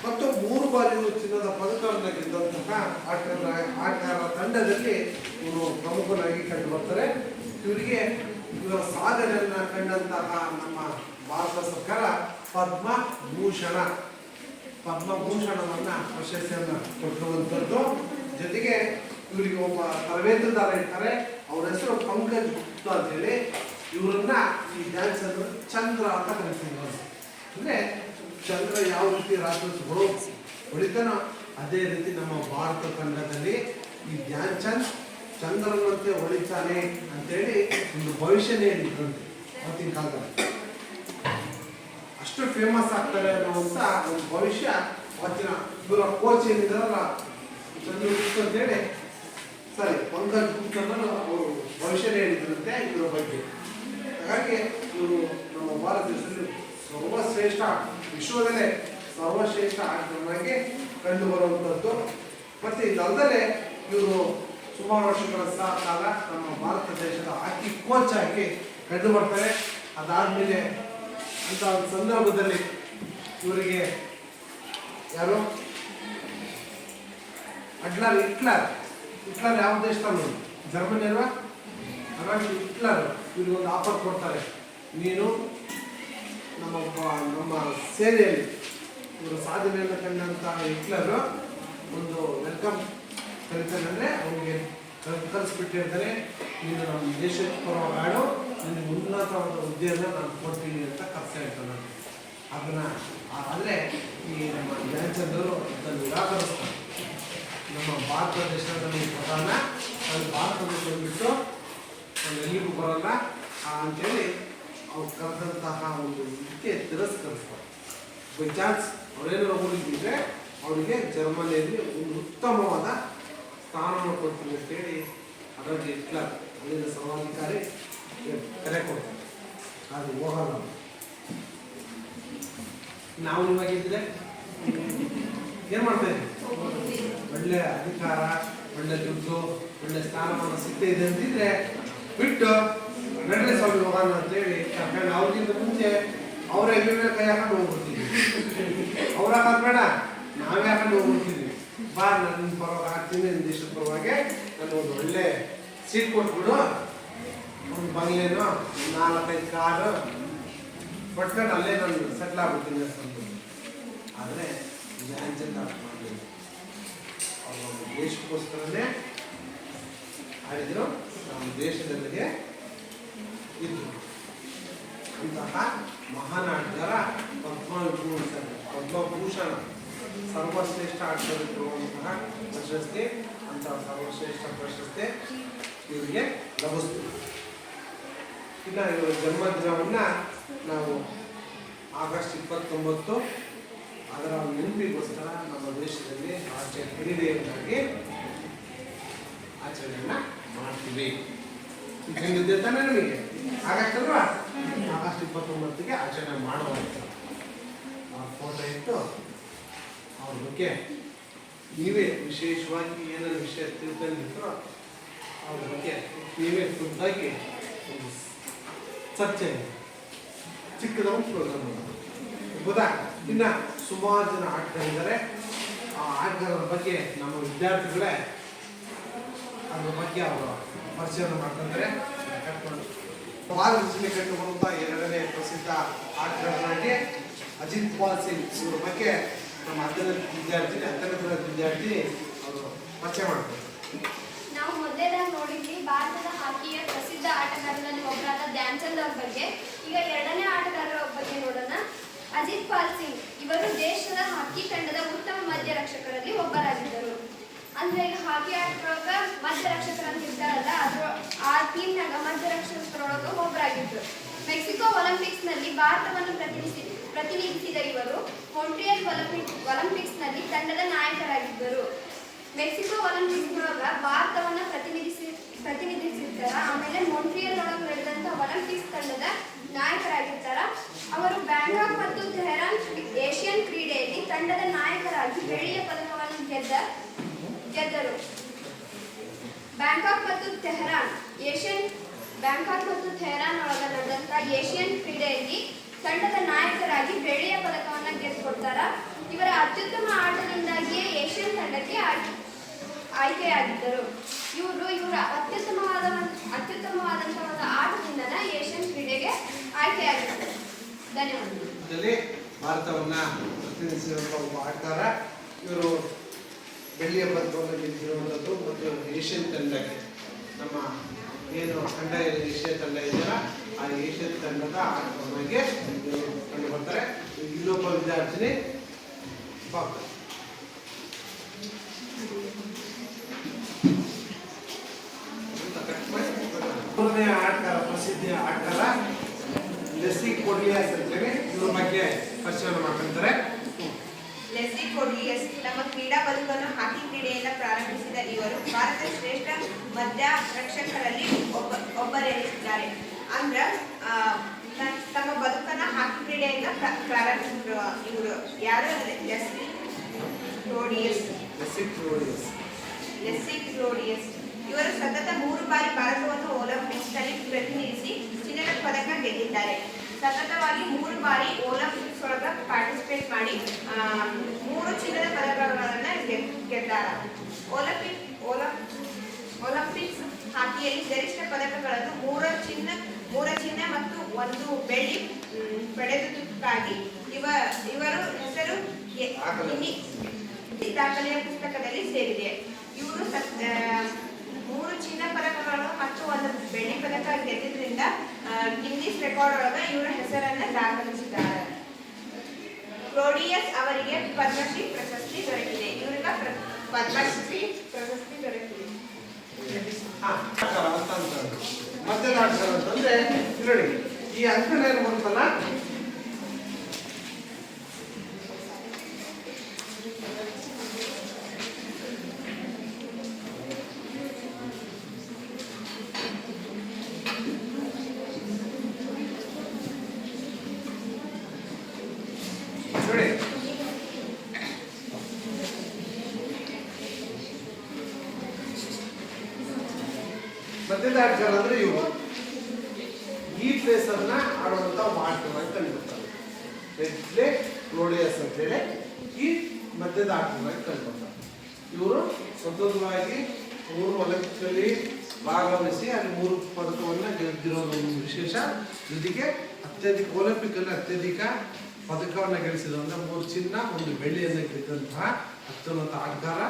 ಮತ್ತು 3 ಬಾರಿ ಚಿನ್ನದ ಪದಕವನ್ನು ಗೆದ್ದಂತಹ ಆಟಗಾರರ ತಂಡದಲ್ಲಿ ಇವರು ಪ್ರಮುಖನಾಗಿ ಕಂಡು ಬರ್ತಾರೆ. ಇವರಿಗೆ ಇವರ ಸಾಧನೆಯನ್ನು ಕಂಡಂತಹ ನಮ್ಮ ಭಾರತ ಸರ್ಕಾರ ಪದ್ಮಭೂಷಣವನ್ನ ಪ್ರಶಸ್ತಿಯನ್ನು ಕೊಟ್ಟಿರುವಂಥದ್ದು. ಜೊತೆಗೆ ಇವರಿಗೆ ಒಬ್ಬ ತರಬೇತುದಾರ ಇರ್ತಾರೆ. ಅವರ ಹೆಸರು ಪಂಕಜ್ ಗುಪ್ತಾ ಅಂತೇಳಿ. ಇವರನ್ನ ಈ ಡ್ಯಾನ್ಸ್ ಅನ್ನು ಚಂದ್ರ ಅಂತ ಕರಿತಿದ್ರು. ಅಂದ್ರೆ ಚಂದ್ರ ಯಾವ ರೀತಿ ರಾತ್ರಿ ಹೊಳಿತಾನೋ ಅದೇ ರೀತಿ ನಮ್ಮ ಭಾರತ ತಂಡದಲ್ಲಿ ಈ ಧ್ಯಾನ್ ಚಂದ್ ಚಂದ್ರನಂತೆ ಹೊಳಿತಾನೆ ಅಂತೇಳಿ ಒಂದು ಭವಿಷ್ಯನೇ ಹೇಳಿದ್ರಂತೆ ಅವತ್ತಿನ ಕಾಲದಲ್ಲಿ. ಅಷ್ಟು ಫೇಮಸ್ ಆಗ್ತಾರೆ ಅನ್ನುವಂಥ ಒಂದು ಭವಿಷ್ಯ ಅವತ್ತಿನ ಇವರ ಕೋಚ್ ಏನಿದಾರಲ್ಲ ಚಂದ್ರಗುಪ್ತ ಅಂತೇಳಿ ಪಂಕಜ್ ಗುಪ್ತನನ್ನು ಅವರು ಭವಿಷ್ಯನೇ ಹೇಳಿದ್ರಂತೆ ಇವರ ಬಗ್ಗೆ. ಹಾಗಾಗಿ ಇವರು ನಮ್ಮ ಭಾರತ ದೇಶದಲ್ಲಿ ಸರ್ವಶ್ರೇಷ್ಠ ವಿಶ್ವದಲ್ಲೇ ಸರ್ವಶ್ರೇಷ್ಠ ಆಟಗಾರರಾಗಿ ಕಂಡು ಬರುವಂಥದ್ದು. ಮತ್ತೆ ಇದಲ್ಲದೆ ಇವರು ಸುಮಾರು ವರ್ಷಗಳ ಕಾಲ ನಮ್ಮ ಭಾರತ ದೇಶದ ಹಾಕಿ ಕೋಚ್ ಆಗಿ ಕಂಡು ಬರ್ತಾರೆ. ಅದಾದ್ಮೇಲೆ ಅಂತ ಒಂದು ಸಂದರ್ಭದಲ್ಲಿ ಇವರಿಗೆ ಯಾರು ಹಿಟ್ಲರ್ ಯಾವ ದೇಶದಲ್ಲೂ ಜರ್ಮನಿ ಅಲ್ವಾ? ಹಾಗಾಗಿ ಹಿಟ್ಲರ್ ಇವ್ರಿಗೆ ಒಂದು ಆಫರ್ ಕೊಡ್ತಾರೆ. ನೀನು ನಮ್ಮ ಸೇನೆಯಲ್ಲಿ ಇವರು ಸಾಧನೆಯನ್ನು ಕಂಡಂತ ಹಿಟ್ಲರ್ ಒಂದು ವೆಲ್ಕಮ್ ಕರೀತಾನೆ. ಅಂದರೆ ಅವನಿಗೆ ಕಲಿಸ್ಬಿಟ್ಟಿರ್ತಾರೆ, ನೀನು ನಮ್ಮ ದೇಶದ ಪರವಾಡು ನಿನಗೆ ಉನ್ನತವಾದ ಹುದ್ದೆಯನ್ನು ನಾನು ಕೊಡ್ತೀನಿ ಅಂತ ಕರ್ಸ್ತಾ ಇರ್ತಾನೆ. ಅದನ್ನ ಆದರೆ ಈ ನಮ್ಮ ಧ್ಯಾನ್ ಚಂದ್ ಅವರು ಅದನ್ನು ನಿರಾಕರಿಸ್ತಾರೆ. ನಮ್ಮ ಭಾರತ ದೇಶದಲ್ಲಿ ಪ್ರಧಾನ ನಾನು ಭಾರತ ದೇಶ ಬಿಟ್ಟು ನಾನು ಎಲ್ಲಿಗೂ ಬರೋಲ್ಲ ಅಂಥೇಳಿ ಅವ್ರು ಕರೆದಂತಹ ಒಂದು ಇದಕ್ಕೆ ತಿರಸ್ಕರಿಸ್ತಾರೆ. ಬೈ ಚಾನ್ಸ್ ಅವರೇನಾದ್ರು ಹೋಗಿದ್ದರೆ ಅವರಿಗೆ ಜರ್ಮನಿಯಲ್ಲಿ ಒಂದು ಉತ್ತಮವಾದ ಸ್ಥಾನವನ್ನು ಕೊಡ್ತೀನಿ ಅಂತೇಳಿ ಅದರಲ್ಲಿ ಹಿಟ್ಲರ್ ಅಲ್ಲಿನ ಸರ್ವಾಧಿಕಾರಿ ಕರೆ ಕೊಡ್ತಾರೆ. ಅದು ಹೋಗಲ್ಲ. ನಾವು ನಿಮಗಿದ್ರೆ ಏನು ಮಾಡ್ತಾ ಇದ್ವಿ? ಒಳ್ಳೆ ಅಧಿಕಾರ, ಒಳ್ಳೆ ದುಡ್ಡು, ಒಳ್ಳೆ ಸ್ಥಾನಮಾನ ಸಿಗ್ತಾ ಇದೆ ಅಂತಿದ್ರೆ ಬಿಟ್ಟು ನಡ್ರೆ ಸ್ವಾಮಿ ಹೋಗೋಣ ಅಂತೇಳಿ ಕರ್ಕೊಂಡು ಅವ್ರಿಗಿಂತ ಮುಂಚೆ ಅವರೇ ಮೇಲೆ ಕೈ ಹಾಕೊಂಡು ಹೋಗ್ಬಿಡ್ತೀವಿ. ಅವ್ರು ಹಾಕೋದು ಬೇಡ, ನಾವೇ ಹಾಕೊಂಡು ಹೋಗ್ಬಿಡ್ತೀವಿ. ಬಾ ನನ್ನ ಪರವಾಗಿ ಹಾಕ್ತೀನಿ, ನನ್ನ ದೇಶದ ಪರವಾಗಿ ನಾನು ಒಂದು ಒಳ್ಳೆ ಸೀಟ್ ಕೊಟ್ಬಿಡು, ಒಂದು ಬಂಗ್ಲೇನೋ 4-5 ಕಾರು ಕೊಟ್ಕೊಂಡು ಅಲ್ಲೇ ನಾನು ಸೆಟ್ಲ್ ಆಗ್ಬಿಡ್ತೀನಿ ಅಂತ. ಆದರೆ ಧ್ಯಾನ್ ಚಂದ್ ಮಾಡಲಿಲ್ಲ. ಅವರು ಒಂದು ದೇಶಕ್ಕೋಸ್ಕರನೇ ಆಡಿದ್ರು, ನಮ್ಮ ದೇಶದಲ್ಲಿಗೆ ಇದ್ರು. ಅಂತಹ ಮಹಾನ್ ಆಟಗಾರ ಪದ್ಮಭೂಷಣ ಸರ್ವಶ್ರೇಷ್ಠ ಆಟಗಾರರುವಂತಹ ಪ್ರಶಸ್ತಿ, ಅಂತಹ ಸರ್ವಶ್ರೇಷ್ಠ ಪ್ರಶಸ್ತಿ ಇವರಿಗೆ ಲಭಿಸ್ತೀವಿ. ಇನ್ನು ಇವರ ಜನ್ಮದಿನವನ್ನು ನಾವು ಆಗಸ್ಟ್ 29 ಅದರ ನೆನಪಿಗೋಸ್ಕರ ನಮ್ಮ ದೇಶದಲ್ಲಿ ಹಿರಿಯರಾಗಿ ಆಚರಣೆಯನ್ನ ಮಾಡ್ತೀವಿ. ಹೇಳಿದ್ದೆ ತಾನೇ ನಮಗೆ ಆಗಸ್ಟ್ ಅಲ್ವಾ? ಆಗಸ್ಟ್ 29ಗೆ ಆಚರಣೆ ಮಾಡುವಂಥ ಆ ಫೋಟೋ ಇಟ್ಟು ಅವ್ರ ಬಗ್ಗೆ ನೀವೇ ವಿಶೇಷವಾಗಿ ಏನಾದ್ರು ವಿಷಯ ತಿಳ್ಕೊಂಡಿರ್ತಾರೋ ಅವ್ರ ಬಗ್ಗೆ ನೀವೇ ಖುದ್ದಾಗಿ ಒಂದು ಚರ್ಚೆ ಚಿಕ್ಕದೊಂದು ಪ್ರೋಗ್ರಾಮ್ ಗೊತ್ತಾ. ಇನ್ನು ಸುಮಾರು ಜನ ಆಟಗಾರಿದ್ದಾರೆ. ಆ ಆಟಗಾರರ ಬಗ್ಗೆ ನಮ್ಮ ವಿದ್ಯಾರ್ಥಿಗಳೇ ಅದ್ರ ಬಗ್ಗೆ ಅವರು ಪರಿಚಯವನ್ನು ಮಾಡ್ತಾರೆ. ಭಾರತದಲ್ಲಿ ಕಂಡುಬರುವಂಥ 2ನೇ ಪ್ರಸಿದ್ಧ ಆಟಗಾರರಾಗಿ ಅಜಿತ್ ಪಾಲ್ ಸಿಂಗ್ ಇವರ ಬಗ್ಗೆ ನಮ್ಮ 10ನೇ ವಿದ್ಯಾರ್ಥಿ ಅವರು ಪರಿಚಯ ಮಾಡ್ತಾರೆ. ನಾವು ಮೊದಲೇದಾಗಿ ನೋಡಿದ್ವಿ ಭಾರತದ ಹಾಕಿಯ ಪ್ರಸಿದ್ಧ ಆಟಗಾರರಲ್ಲಿ ಒಬ್ಬರಾದ ಧ್ಯಾನ್ ಚಂದ್ ಅವ್ರ ಬಗ್ಗೆ. ಈಗ 2ನೇ ಆಟಗಾರರ ಬಗ್ಗೆ ನೋಡೋಣ. ಅಜಿತ್ ಪಾಲ್ ಸಿಂಗ್ ಇವರು ದೇಶದ ಹಾಕಿ ತಂಡದ ಉತ್ತಮ ಮಧ್ಯ ರಕ್ಷಕರಲ್ಲಿ ಒಬ್ಬರಾಗಿದ್ದರು. ಅಂದ್ರೆ ಈಗ ಹಾಕಿ ಆಟದೊಳಗ ಮಧ್ಯ ರಕ್ಷಕರು ಅಂತ ಇರ್ತಾರಲ್ಲ ಅದ್ರ ಆ ಟೀಮ್ನಾಗ ಮಧ್ಯ ರಕ್ಷಕರೊಳಗ ಒಬ್ಬರಾಗಿದ್ರು. ಮೆಕ್ಸಿಕೋ ಒಲಿಂಪಿಕ್ಸ್ ನಲ್ಲಿ ಭಾರತವನ್ನು ಪ್ರತಿನಿಧಿಸಿದ ಇವರು ಮಾಂಟ್ರಿಯಲ್ ಒಲಿಂಪಿಕ್ಸ್ ನಲ್ಲಿ ತಂಡದ ನಾಯಕರಾಗಿದ್ದರು. ಮೆಕ್ಸಿಕೋ ಒಲಿಂಪಿಕ್ಸ್ ಒಳಗ ಭಾರತವನ್ನ ಪ್ರತಿನಿಧಿಸಿರ್ತಾರ. ಆಮೇಲೆ ಮಾಂಟ್ರಿಯಲ್ ಒಳಗೆ ನಡೆದಂತ ಒಲಿಂಪಿಕ್ಸ್ ತಂಡದ ನಾಯಕರಾಗಿರ್ತಾರ. ಅವರು ಬ್ಯಾಂಕಾಕ್ ಮತ್ತು ತೆಹರಾನ್ ಏಷ್ಯನ್ ಕ್ರೀಡೆಯಲ್ಲಿ ತಂಡದ ನಾಯಕರಾಗಿ ಬೆಳ್ಳಿಯ ಪದಕವನ್ನು ಗೆದ್ದರು. ಬ್ಯಾಂಕಾಕ್ ಮತ್ತು ತೆಹರಾನ್ ಒಳಗ ನಡೆದಂತ ಏಷ್ಯನ್ ಕ್ರೀಡೆಯಲ್ಲಿ ತಂಡದ ನಾಯಕರಾಗಿ ಬೆಳ್ಳಿಯ ಪದಕವನ್ನು ಗೆದ್ದುಕೊಡ್ತಾರ. ಇವರ ಅತ್ಯುತ್ತಮ ಆಟದಿಂದಾಗಿಯೇ ಏಷ್ಯನ್ ತಂಡಕ್ಕೆ ಆಯ್ಕೆಯಾಗಿದ್ದರು. ಇವರ ಅತ್ಯುತ್ತಮವಾದಂತಹ ಆಟದಿಂದನ ಏಷ್ಯನ್ ಕ್ರೀಡೆಗೆ ಆಯ್ಕೆಯಾಗಿದ್ದರು. ಧನ್ಯವಾದಗಳು. ಭಾರತವನ್ನ ಪ್ರತಿನಿಧಿಸಿರುವಂತಹ ಒಬ್ಬ ಆಟಗಾರ. ಇವರು ಬೆಳ್ಳಿಯ ಪದಕವನ್ನು ಗೆದ್ದಿರುವಂಥದ್ದು ಮತ್ತು ಏಷ್ಯನ್ ತಂಡಕ್ಕೆ ನಮ್ಮ ಏನು ತಂಡ ಏಷ್ಯನ್ ತಂಡ ಇದೆಯಲ್ಲ ಆ ಏಷ್ಯನ್ ತಂಡದ ಆಟಗಾರರಿಗೆ ಕಂಡು ಬರ್ತಾರೆ. ಇನ್ನೊಬ್ಬ ವಿದ್ಯಾರ್ಥಿನಿ ಮೂರನೇ ಆಟಗಾರ, ಪ್ರಸಿದ್ಧ ಆಟಗಾರ ಲೆಸ್ಲಿ ಕೊಡ್ಲಿಯಾಸ್ ಅಂತೇಳಿ ಇವ್ರ ಬಗ್ಗೆ ಪರಿಚಯ ಮಾಡ್ಕೊಂತಾರೆ. ಲೆಸ್ಲಿ ಕೊಡ್ಲಿಯಸ್ ತಮ್ಮ ಕ್ರೀಡಾ ಬದುಕನ್ನು ಹಾಕಿ ಕ್ರೀಡೆಯಿಂದ ಪ್ರಾರಂಭಿಸಿದ ಇವರು ಭಾರತದ ಶ್ರೇಷ್ಠ ಮಧ್ಯ ರಕ್ಷಕರಲ್ಲಿ ಒಬ್ಬರೆನಿಸಿದ್ದಾರೆ. ಅಂದ್ರ ತಮ್ಮ ಬದುಕನ್ನ ಹಾಕಿ ಕ್ರೀಡೆಯಿಂದ ಪ್ರಾರಂಭಿಸಿದ್ರು ಇವರು. ಯಾರು? ಲೆಸ್ಲಿ ಕ್ಲೋಡಿಯಸ್. ಇವರು ಸತತ 3 ಬಾರಿ ಭಾರತವನ್ನು ಒಲಿಂಪಿಕ್ಸ್ ನಲ್ಲಿ ಪ್ರತಿನಿಧಿಸಿ ಚಿನ್ನದ ಪದಕ ಗೆದ್ದಿದ್ದಾರೆ. ಸತತವಾಗಿ 3 ಬಾರಿ ಒಲಿಂಪಿಕ್ಸ್ ಒಳಗ ಪಾರ್ಟಿಸಿಪೇಟ್ ಮಾಡಿ 3 ಚಿನ್ನದ ಪದಕಗಳನ್ನ ಗೆದ್ದಾರ. ಒಲಿಂಪಿಕ್ಸ್ ಹಾಕಿಯಲ್ಲಿ ಗರಿಷ್ಠ ಪದಕಗಳನ್ನು 3 ಚಿನ್ನ ಮತ್ತು 1 ಬೆಳ್ಳಿ ಪಡೆದುದಕ್ಕಾಗಿ ಇವರು ಹೆಸರು ದಾಖಲೆಯ ಪುಸ್ತಕದಲ್ಲಿ ಸೇರಿದೆ. ಇವರು 3 ಚಿನ್ನ ಪದಕಗಳು ಮತ್ತು 1 ಬೆಳ್ಳಿ ಪದಕ ಗೆದ್ದಿದ್ರಿಂದ ಗಿನ್ನಿಸ್ ರೆಕಾರ್ಡ್ ಒಳಗ ಇವರ ಹೆಸರನ್ನ ದಾಖಲಿಸಿದ್ದಾರೆ. ಕ್ಲೋಡಿಯಸ್ ಅವರಿಗೆ ಪದ್ಮಶ್ರೀ ಪ್ರಶಸ್ತಿ ದೊರಕಿದೆ. ಇವರಿಗೆ ಪದ್ಮಶ್ರೀ ಪ್ರಶಸ್ತಿ ದೊರಕಿದೆ. ಮಧ್ಯದ ಆಟಗಾರ ಅಂತಂದ್ರೆ ನೋಡಿ ಈ ಅಂಕಣ ಏನು ಬರುತ್ತಲ್ಲ ನೋಡಿ ಮಧ್ಯದ ಆಟಗಾರ ಅಂದ್ರೆ ಇವರು ಈ ಪ್ಲೇಸ್ ಅನ್ನ ಆಡುವಂತ ಆಟಗಾರ ಕಂಡುಬಿಡ್ತಾರೆ. ಲೆಸ್ಲಿ ಕ್ಲೋಡಿಯಸ್ ಅಂತ ಹೇಳಿ ಈ ಮಧ್ಯದ ಆಟಗಾರ ಕಂಡುಬಿಡ್ತಾರೆ. ಇವರು ಸತತವಾಗಿ 3 ಒಲಿಂಪಿಕ್ಸ್ ಅಲ್ಲಿ ಭಾಗವಹಿಸಿ ಅಲ್ಲಿ 3 ಪದಕವನ್ನ ಗೆದ್ದಿರೋದು ಒಂದು ವಿಶೇಷ. ಜೊತೆಗೆ ಒಲಿಂಪಿಕ್ ಅಲ್ಲಿ ಅತ್ಯಧಿಕ ಪದಕವನ್ನು ಗಳಿಸಿದಂತ 3 ಚಿನ್ನ 1 ಬೆಳ್ಳಿಯನ್ನು ಗೆದ್ದಂತಹ ಅತ್ಯುನ್ನತ ಆಟಗಾರ.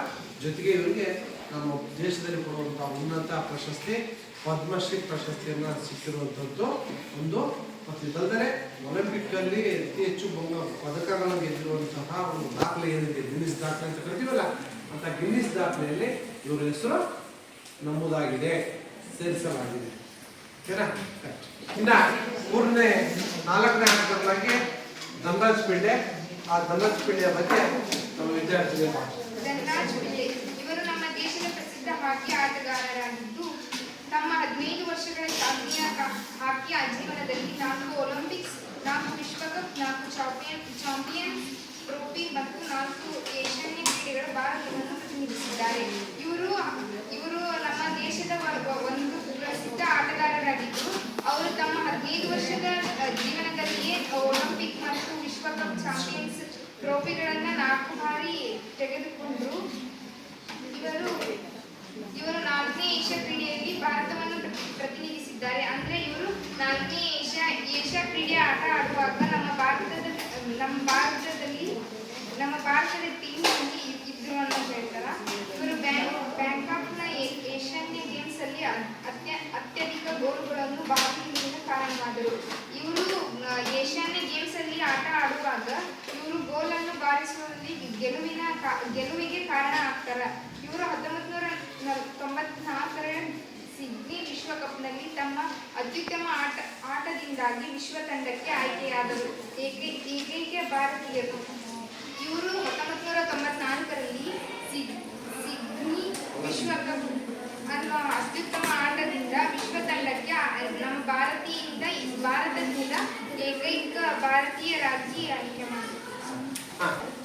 ಜೊತೆಗೆ ಇವರಿಗೆ ನಮ್ಮ ದೇಶದಲ್ಲಿ ಕೊಡುವಂತಹ ಉನ್ನತ ಪ್ರಶಸ್ತಿ ಪದ್ಮಶ್ರೀ ಪ್ರಶಸ್ತಿಯನ್ನು ಸಿಕ್ಕಿರುವಂಥದ್ದು ಒಂದು. ಮತ್ತು ಇದಲ್ಲದೆ ಒಲಿಂಪಿಕ್ ಅಲ್ಲಿ ಅತಿ ಹೆಚ್ಚು ಪದಕಗಳನ್ನು ಗೆದ್ದಿರುವಂತಹ ಒಂದು ದಾಖಲೆ ಏನಿದೆ, ಗಿನ್ನಿಸ್ ದಾಖಲೆ ಅಂತ ಕರಿತೀವಲ್ಲ, ಅಂತ ಗಿನ್ನಿಸ್ ದಾಖಲೆಯಲ್ಲಿ ಇವರ ಹೆಸರು ನಮೂದಾಗಿದೆ, ಸೇರಿಸಲಾಗಿದೆ. ಓಕೆನಾ? ಇನ್ನ 4ನೇ ಆಟಗಾರರಾಗಿ ಧನರಾಜ್ ಪಿಳ್ಳೆ. ಆ ಧನರಾಜ್ ಪಿಳ್ಳೆಯ ಬಗ್ಗೆ ನಮ್ಮ ವಿದ್ಯಾರ್ಥಿಗಳು ಧನರಾಜ್ ಪಿಳ್ಳೆ ಇವರು ನಮ್ಮ ದೇಶದ ಪ್ರಸಿದ್ಧ ಹಾಕಿ ಆಟಗಾರರಾಗಿದ್ದು ತಮ್ಮ 15 ವರ್ಷಗಳ ಹಾಕಿ ಜೀವನದಲ್ಲಿ 4 ಒಲಿಂಪಿಕ್ಸ್, 4 ವಿಶ್ವಕಪ್, 4 ಚಾಂಪಿಯನ್ಸ್ ಟ್ರೋಫಿ ಮತ್ತು 4 ಏಷ್ಯನ್ ಕ್ರೀಡೆಗಳ ಭಾರತವನ್ನು ಪ್ರತಿನಿಧಿಸಿದ್ದಾರೆ. ಇವರು ನಮ್ಮ ದೇಶದ ಒಂದು ಪ್ರಸಿದ್ಧ ಆಟಗಾರರಾಗಿದ್ದು ಅವರು ತಮ್ಮ 15 ವರ್ಷದ ಜೀವನದಲ್ಲಿಯೇ ಒಲಿಂಪಿಕ್ ಮತ್ತು ವಿಶ್ವಕಪ್, ಚಾಂಪಿಯನ್ಸ್ ಟ್ರೋಫಿಗಳನ್ನು 4 ಬಾರಿ ತೆಗೆದುಕೊಂಡರು. ಇವರು 4ನೇ ಏಷ್ಯಾ ಕ್ರೀಡೆಯಲ್ಲಿ ಭಾರತವನ್ನು ಪ್ರತಿನಿಧಿಸಿದ್ದಾರೆ. ಅಂದ್ರೆ ಇವರು 4ನೇ ಏಷ್ಯಾ ಕ್ರೀಡೆ ಆಟ ಆಡುವಾಗ ನಮ್ಮ ಭಾರತದ ಟೀಮ್ ಅಲ್ಲಿ ಇದ್ರು ಅಂತ ಹೇಳ್ತಾರ. ಇವರು ಬ್ಯಾಂಕಾಕ್ನ ಏಷ್ಯನ್ ಗೇಮ್ಸ್ ಅಲ್ಲಿ ಅತ್ಯಧಿಕ ಗೋಲುಗಳನ್ನು ಬಾರಿಸುವುದರಿಂದ ಕಾರಣವಾದರು. ಇವರು ಏಷ್ಯನ್ ಗೇಮ್ಸ್ ಅಲ್ಲಿ ಆಟ ಆಡುವಾಗ ಇವರು ಗೋಲನ್ನು ಬಾರಿಸುವಲ್ಲಿ ಗೆಲುವಿಗೆ ಕಾರಣ ಆಗ್ತಾರೆ. ಇವರು ಆಟಗಾರರಾಗಿ ವಿಶ್ವ ತಂಡಕ್ಕೆ ಆಯ್ಕೆಯಾದರು. ಏಕೈಕ ಭಾರತೀಯರು. ಇವರು 1994ರಲ್ಲಿ ಸಿಡ್ನಿ ವಿಶ್ವಕಪ್ ಅನ್ನುವ ಅತ್ಯುತ್ತಮ ಆಟದಿಂದ ವಿಶ್ವ ತಂಡಕ್ಕೆ ನಮ್ಮ ಭಾರತದಿಂದ ಏಕೈಕ ಭಾರತೀಯರಾಗಿ ಆಯ್ಕೆ ಮಾಡಿದರು.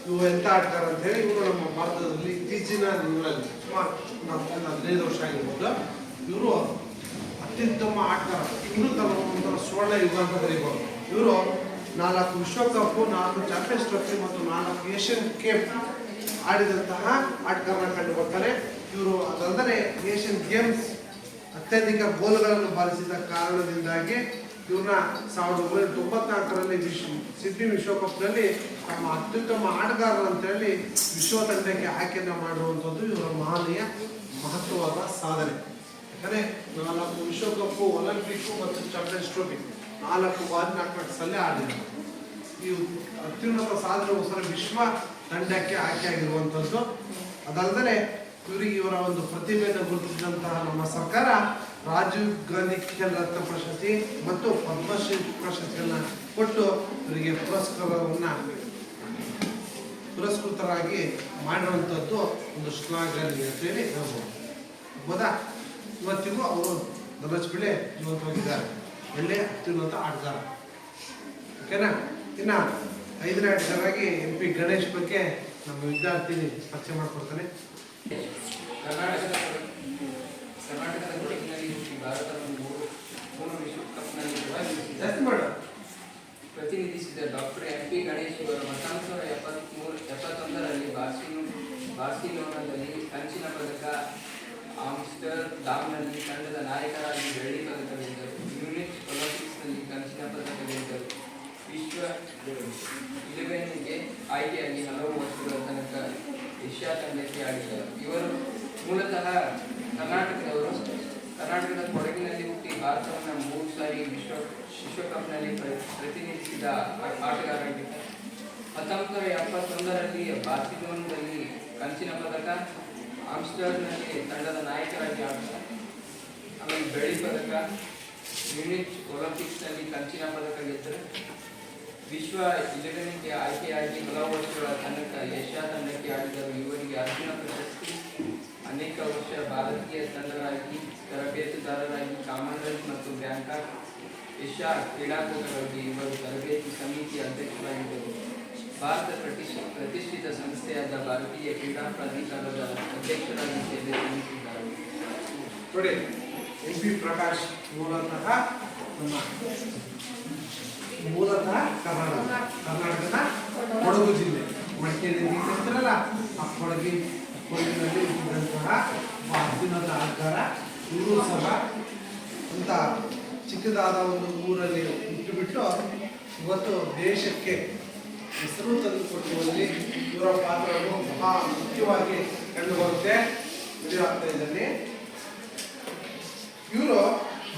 ಇವು ಎಂತ ಆಟಗಾರ ಅಂತ ಹೇಳಿ, ಇವರು ನಮ್ಮ ಭಾರತದಲ್ಲಿ ಇತ್ತೀಚಿನ ದಿನಗಳಲ್ಲಿ ಸುಮಾರು 15 ವರ್ಷ ಆಗಿರ್ಬೋದು, ಇವರು ಅತ್ಯುತ್ತಮ ಆಟಗಾರ. ಇವರು ತಮ್ಮ ಒಂಥರ ಸ್ವರ್ಣ ಯುಗ ಅಂತ ಕರೀಬಹುದು. ಇವರು 4 ವಿಶ್ವಕಪ್, 4 ಚಾಂಪಿಯನ್ಸ್ ಟ್ರೋಫಿ ಮತ್ತು 4 ಏಷ್ಯನ್ ಗೇಮ್ ಆಡಿದಂತಹ ಆಟಗಾರನ ಕಂಡು ಬರ್ತಾರೆ. ಇವರು ಅದಲ್ಲದೆ ಏಷ್ಯನ್ ಗೇಮ್ಸ್ ಅತ್ಯಧಿಕ ಗೋಲ್ಗಳನ್ನು ಬಾರಿಸಿದ ಕಾರಣದಿಂದಾಗಿ ಇವ್ರನ್ನ 1994ರಲ್ಲಿ ಸಿಡ್ನಿ ವಿಶ್ವಕಪ್ನಲ್ಲಿ ತಮ್ಮ ಅತ್ಯುತ್ತಮ ಆಟಗಾರರು ಅಂತೇಳಿ ವಿಶ್ವ ತಂಡಕ್ಕೆ ಆಯ್ಕೆಯನ್ನು ಮಾಡುವಂಥದ್ದು ಇವರ ಮಹನೀಯ ಮಹತ್ವವಾದ ಸಾಧನೆ. ಯಾಕಂದರೆ 4 ವಿಶ್ವಕಪ್ಪು, ಒಲಿಂಪಿಕ್ಕು ಮತ್ತು ಚಾಂಪಿಯನ್ಸ್ ಟ್ರೋಫಿ 4 ಬಾರಿ 4 ಸಲ ಆಡಿದ್ದಾರೆ. ಈ ಅತ್ಯುನ್ನತ ಸಾಧನೆಗೋಸ್ಕರ ವಿಶ್ವ ತಂಡಕ್ಕೆ ಆಯ್ಕೆಯಾಗಿರುವಂಥದ್ದು. ಅದಲ್ಲದೆ ಇವರಿಗೆ ಇವರ ಒಂದು ಪ್ರತಿಭೆಯನ್ನು ಗುರುತಿಸಿದಂತಹ ನಮ್ಮ ಸರ್ಕಾರ ರಾಜೀವ್ ಗಾಂಧಿ ಖೇಲ್ ರತ್ನ ಪ್ರಶಸ್ತಿ ಮತ್ತು ಪದ್ಮಶ್ರೀ ಪ್ರಶಸ್ತಿಯನ್ನು ಕೊಟ್ಟು ಇವರಿಗೆ ಪುರಸ್ಕೃತರಾಗಿ ಮಾಡಿರುವಂಥದ್ದು ಒಂದು ಶ್ಲಾಘನೀಯ ಅಂತ ಹೇಳಿ ಹೇಳ್ಬೋದು. ಹೌದಾ? ಇವತ್ತಿಗೂ ಅವರು ಧನಜ್ ಪಿಳ್ಳೆ ಜೀವಂತವಾಗಿದ್ದಾರೆ. ಒಳ್ಳೆಯ ಅತ್ಯುನ್ನತ ಆಟಗಾರ. ಓಕೆನಾ? ಇನ್ನು 5ನೇ ಆಟಗಾರರಾಗಿ MP ಗಣೇಶ್ ಬಗ್ಗೆ ನಮ್ಮ ವಿದ್ಯಾರ್ಥಿನಿ ಪರಿಚಯ ಮಾಡಿಕೊಡ್ತಾನೆ. ಕರ್ನಾಟಕದ ಕೊಡಗಿನಲ್ಲಿ ಹುಟ್ಟಿ ಭಾರತವನ್ನು 3 ವಿಶ್ವಕಪ್ನಲ್ಲಿ ಪ್ರತಿನಿಧಿಸಿದ ಡಾಕ್ಟರ್ MP ಗಣೇಶ್ ಇವರು 1971ರಲ್ಲಿ ಬಾರ್ಸಿಲೋನಾದಲ್ಲಿ ಕಂಚಿನ ಪದಕ, ಆಮ್ಸ್ಟರ್ಡಾಮ್ನಲ್ಲಿ ತಂಡದ ನಾಯಕರಾಗಿ ಬೆಳ್ಳಿ ಪದಕ ಗೆದ್ದರು. ಮ್ಯೂನಿಚ್ ಒಲಿಂಪಿಕ್ಸ್ನಲ್ಲಿ ಕಂಚಿನ ಪದಕ ಗೆದ್ದರು. ವಿಶ್ವ 11ಗೆ ಆಯ್ಕೆಯಾಗಿ ಹಲವು ವರ್ಷಗಳ ತನಕ ಏಷ್ಯಾ ತಂಡಕ್ಕೆ ಆಡಿದರು. ಇವರು ಮೂಲತಃ ಕರ್ನಾಟಕದವರು. ಕರ್ನಾಟಕದ ಕೊಡಗಿನಲ್ಲಿ ಹುಟ್ಟಿ ಭಾರತವನ್ನು 3 ಸಾರಿ ವಿಶ್ವಕಪ್ನಲ್ಲಿ ಪ್ರತಿನಿಧಿಸಿದ ಆಟಗಾರರಾಗಿದ್ದಾರೆ. 1971ರಲ್ಲಿ ಬಾರ್ಸಿಲೋನಾದಲ್ಲಿ ಕಂಚಿನ ಪದಕ, ಆಮ್ಸ್ಟರ್ಡಾಮ್ನಲ್ಲಿ ತಂಡದ ನಾಯಕರಾಗಿ ಆಡಿದ್ದಾರೆ. ಆಮೇಲೆ ಬೆಳ್ಳಿ ಪದಕ, ಮ್ಯೂನಿಚ್ ಒಲಿಂಪಿಕ್ಸ್ನಲ್ಲಿ ಕಂಚಿನ ಪದಕ ಗೆದ್ದರು. ವಿಶ್ವ 11ಗೆ ಆಯ್ಕೆಯಾಗಿ ಹಲವು ವರ್ಷಗಳ ತನಕ ಏಷ್ಯಾ ತಂಡಕ್ಕೆ ಆಡಿದರು. ಇವರಿಗೆ ಅರ್ಜುನ ಪ್ರಶಸ್ತಿ, ಅನೇಕ ವರ್ಷ ಭಾರತೀಯ ತಂಡರಾಗಿ ತರಬೇತುದಾರರಾಗಿ ಕಾಮನ್ವೆಲ್ತ್ ಮತ್ತು ಬ್ಯಾಂಕಾಕ್ ಏಷ್ಯಾ ಕ್ರೀಡಾಕೂಟಗಳಿಗೆ ಇವರು ತರಬೇತಿ ಸಮಿತಿ ಅಧ್ಯಕ್ಷರಾಗಿದ್ದರು. ಭಾರತ ಪ್ರತಿಷ್ಠಿತ ಸಂಸ್ಥೆಯಾದ ಭಾರತೀಯ ಕ್ರೀಡಾ ಪ್ರಾಧಿಕಾರದ ಅಧ್ಯಕ್ಷರಾಗಿ ಸೇವೆ ಸಲ್ಲಿಸಿದ್ದಾರೆ. ನೋಡಿ, MP ಪ್ರಕಾಶ್ ಮೂಲತಃ ಕರ್ನಾಟಕದ ಕೊಡಗು ಜಿಲ್ಲೆ ಮಡಿಕೇರಿ ಇರ್ತಾರಲ್ಲ, ಆ ಕೊಡಗಿನಲ್ಲಿ ಇದ್ದಂತಹ ಅತ್ಯುನ್ನತ ಆಟಗಾರ. ಇವರು ಸಹ ಅಂತ ಚಿಕ್ಕದಾದ ಒಂದು ಊರಲ್ಲಿ ಇಟ್ಟುಬಿಟ್ಟು ಇವತ್ತು ದೇಶಕ್ಕೆ ಹೆಸರು ತಂದುಕೊಡುವಲ್ಲಿ ಇವರ ಪಾತ್ರವು ಬಹಳ ಮುಖ್ಯವಾಗಿ ಕಂಡುಬರುತ್ತೆ. ಆಗ್ತಾ ಇದ್ದಲ್ಲಿ ಇವರು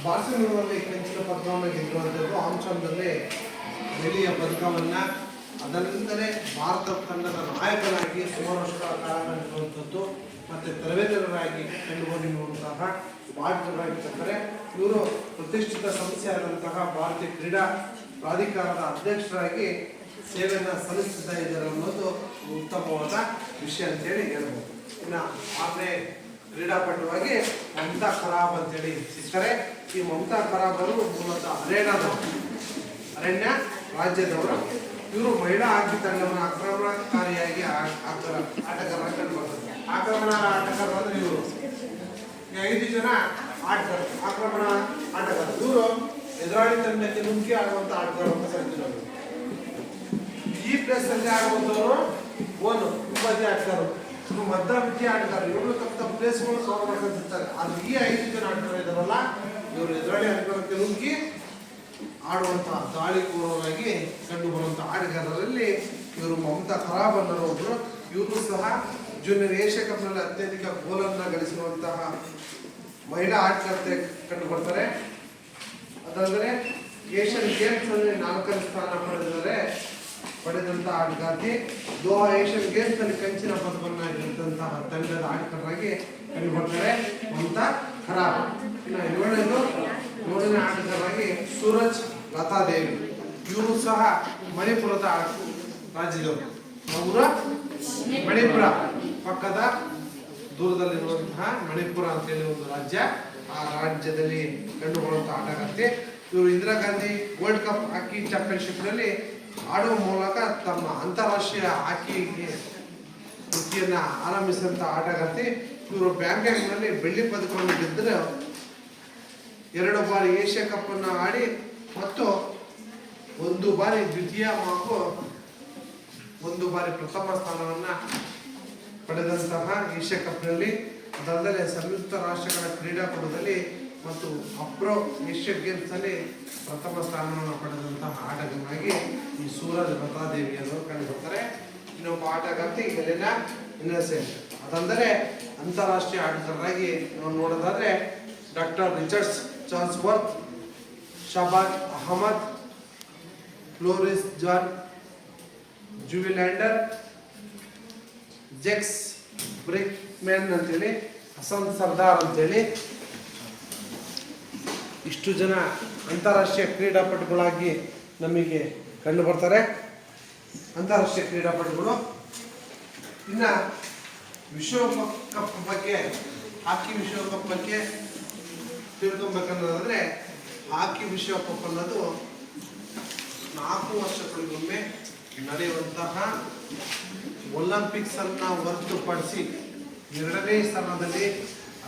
ಬಾರ್ಸಿಲೋನಾದಲ್ಲಿ ಕಂಚಿನ ಪದಕವನ್ನು ಗೆದ್ದಿರುವಂಥದ್ದು, ಆಮ್ಸ್ಟರ್ಡಾಮ್ನಲ್ಲಿ ಬೆಳ್ಳಿಯ ಪದಕವನ್ನು, ಅದರಿಂದಲೇ ಭಾರತ ತಂಡದ ನಾಯಕನಾಗಿ ಸುಮಾರು ವರ್ಷಗಳ ಕಾಲ ನಡೆಸುವಂಥದ್ದು ಮತ್ತು ತರಬೇತುದಾರರಾಗಿ ಕಂಡುಬಂದಿರುವಂತಹ ಆಟಗಾರರಾಗಿರ್ತಾರೆ. ಇವರು ಪ್ರತಿಷ್ಠಿತ ಸಂಸ್ಥೆಯಾದಂತಹ ಭಾರತೀಯ ಕ್ರೀಡಾ ಪ್ರಾಧಿಕಾರದ ಅಧ್ಯಕ್ಷರಾಗಿ ಸೇವೆಯನ್ನು ಸಲ್ಲಿಸ್ತಾ ಇದ್ದಾರೆ ಅನ್ನೋದು ಉತ್ತಮವಾದ ವಿಷಯ ಅಂತೇಳಿ ಹೇಳ್ಬೋದು. ಇನ್ನು 6ನೇ ಕ್ರೀಡಾಪಟುವಾಗಿ ಮಮತಾ ಖರಾಬ್ ಅಂತೇಳಿ ಸಿಗ್ತಾರೆ. ಈ ಮಮತಾ ಖರಾಬ್ ಅವರು ಮೂಲತಃ ಅರಣ್ಯ ರಾಜ್ಯದವರು. ಇವರು ಮಹಿಳಾ ಹಾಕಿ ತಂಡವನ್ನು ಆಕ್ರಮಣಕಾರಿಯಾಗಿ ಆಟಗಾರ ಕಂಡು ಬರ್ತದೆ. ಆಕ್ರಮಣ ಆಟಗಾರ ಅಂದ್ರೆ ಇವರು 5 ಜನ ಆಕ್ರಮಣ ಆಟಗಾರ. ಇವರು ಎದುರಾಳಿ ತಂಡಕ್ಕೆ ನುಗ್ಗಿ ಆಡುವಂತ ಆಟಗಾರ ಅಂತ ಕರೀತಾರೆ. ಈ ಪ್ಲೇಸ್ ಅಲ್ಲಿ ಆಡುವಂತವರು ಹಿಂಬದಿ ಆಟಗಾರರು, ಮಧ್ಯಮಿತಿ ಆಟಗಾರರು. ಇವರು ತಮ್ಮ ಪ್ಲೇಸ್ಗಳು ಕವರ್ ಮಾಡ್ಕೊಂಡಿರ್ತಾರೆ. ಆದ್ರೆ ಈ 5 ಜನ ಆಟಗಾರ ಇದಾರಲ್ಲ, ಇವರು ಎದುರಾಳಿ ಆಟಗಾರಕ್ಕೆ ನುಗ್ಗಿ ಆಡುವಂತಹ ದಾಳಿಕೋರರಾಗಿ ಕಂಡು ಬರುವಂತಹ ಆಟಗಾರರಲ್ಲಿ ಇವರು ಮಮತಾ ಖರಾಬ್ ಅನ್ನೋರು. ಇವರು ಸಹ ಜೂನಿಯರ್ ಏಷ್ಯಾ ಕಪ್ನಲ್ಲಿ ಅತ್ಯಧಿಕ ಗೋಲನ್ನು ಗಳಿಸಿರುವಂತಹ ಮಹಿಳಾ ಆಟಗಾರ್ತೆ ಕಂಡು ಬರ್ತಾರೆ. ಅದಾದರೆ ಏಷ್ಯನ್ ಗೇಮ್ಸ್ನಲ್ಲಿ 4ನೇ ಸ್ಥಾನ ಪಡೆದಂತಹ ಆಟಗಾರ್ತಿ. ದೋಹಾ ಏಷ್ಯನ್ ಗೇಮ್ಸ್ನಲ್ಲಿ ಕಂಚಿನ ಪದಕವನ್ನು ಗೆದ್ದಂತಹ ತಂಡದ ಆಟಗಾರರಾಗಿ ಕಂಡು ಬರ್ತಾರೆ ಮಮತಾ ಖರಾಬ್. ಇನ್ನು 7ನೇ ಆಟಗಾರರಾಗಿ ಸೂರಜ್ ಲತಾದೇವಿ, ಇವರು ಸಹ ಮಣಿಪುರದ ರಾಜ್ಯದವರು. ಅವರ ಮಣಿಪುರ ಪಕ್ಕದ ದೂರದಲ್ಲಿರುವಂತಹ ಮಣಿಪುರ ಅಂತೇಳಿ ಒಂದು ರಾಜ್ಯ, ಆ ರಾಜ್ಯದಲ್ಲಿ ಕಂಡುಕೊಳ್ಳುವಂತಹ ಆಟಗಾರ್ತಿ. ಇವರು Indira Gandhi world cup hockey ಚಾಂಪಿಯನ್ಶಿಪ್ನಲ್ಲಿ ಆಡುವ ಮೂಲಕ ತಮ್ಮ ಅಂತಾರಾಷ್ಟ್ರೀಯ ಹಾಕಿಗೆ ವೃತ್ತಿಯನ್ನು ಆರಂಭಿಸಿದಂಥ ಆಟಗಾರ್ತಿ. ಇವರು ಬ್ಯಾಂಕಾಕ್ನಲ್ಲಿ ಬೆಳ್ಳಿ ಪದಕವನ್ನು ಗೆದ್ದರೆ 2 ಬಾರಿ ಏಷ್ಯಾ ಕಪ್ ಅನ್ನು ಆಡಿ ಮತ್ತು 1 ಬಾರಿ ದ್ವಿತೀಯ ಹಾಗೂ 1 ಬಾರಿ ಪ್ರಥಮ ಸ್ಥಾನವನ್ನು ಪಡೆದಂತಹ ಏಷ್ಯಾ ಕಪ್ನಲ್ಲಿ. ಅದಲ್ಲದೆ ಸಂಯುಕ್ತ ರಾಷ್ಟ್ರಗಳ ಕ್ರೀಡಾಕೂಟದಲ್ಲಿ ಮತ್ತು ಅಪ್ರೋ ಏಷ್ಯನ್ ಗೇಮ್ಸ್ನಲ್ಲಿ ಪ್ರಥಮ ಸ್ಥಾನವನ್ನು ಪಡೆದಂತಹ ಆಟಗಾರರಾಗಿ ಈ ಸೂರಜ್ ಲತಾದೇವಿಯನ್ನು ಕಂಡುಬರ್ತಾರೆ. ಇನ್ನೊಬ್ಬ ಆಟಗಾರ್ತಿ ಎಲೆನಾ ಇನ್ನಸೆಂಟ್. ಅದಲ್ಲದೆ ಅಂತಾರಾಷ್ಟ್ರೀಯ ಆಟಗಾರರಾಗಿ ನಾವು ನೋಡೋದಾದ್ರೆ doctor Richards Charlesworth, Shahbaz Ahmed, Floris Jan, ಜುವಿಲ್ಯಾಂಡರ್, ಜೆಕ್ಸ್ ಬ್ರಿಕ್ಮ್ಯಾನ್ ಅಂತೇಳಿ, ಹಸನ್ ಸರ್ದಾರ್ ಅಂತೇಳಿ ಇಷ್ಟು ಜನ ಅಂತಾರಾಷ್ಟ್ರೀಯ ಕ್ರೀಡಾಪಟುಗಳಾಗಿ ನಮಗೆ ಕಂಡು ಬರ್ತಾರೆ, ಅಂತಾರಾಷ್ಟ್ರೀಯ ಕ್ರೀಡಾಪಟುಗಳು. ಇನ್ನು ವಿಶ್ವಕಪ್ ಬಗ್ಗೆ, ಹಾಕಿ ವಿಶ್ವಕಪ್ ಬಗ್ಗೆ ತಿಳ್ಕೊಬೇಕನ್ನೋದಾದ್ರೆ, ಹಾಕಿ ವಿಶ್ವಕಪ್ ಅನ್ನೋದು 4 ವರ್ಷಗಳಿಗೊಮ್ಮೆ ನಡೆಯುವಂತಹ ಒಲಿಂಪಿಕ್ಸ್ ಅನ್ನು ಹೊರತುಪಡಿಸಿ 2ನೇ ಸ್ಥಾನದಲ್ಲಿ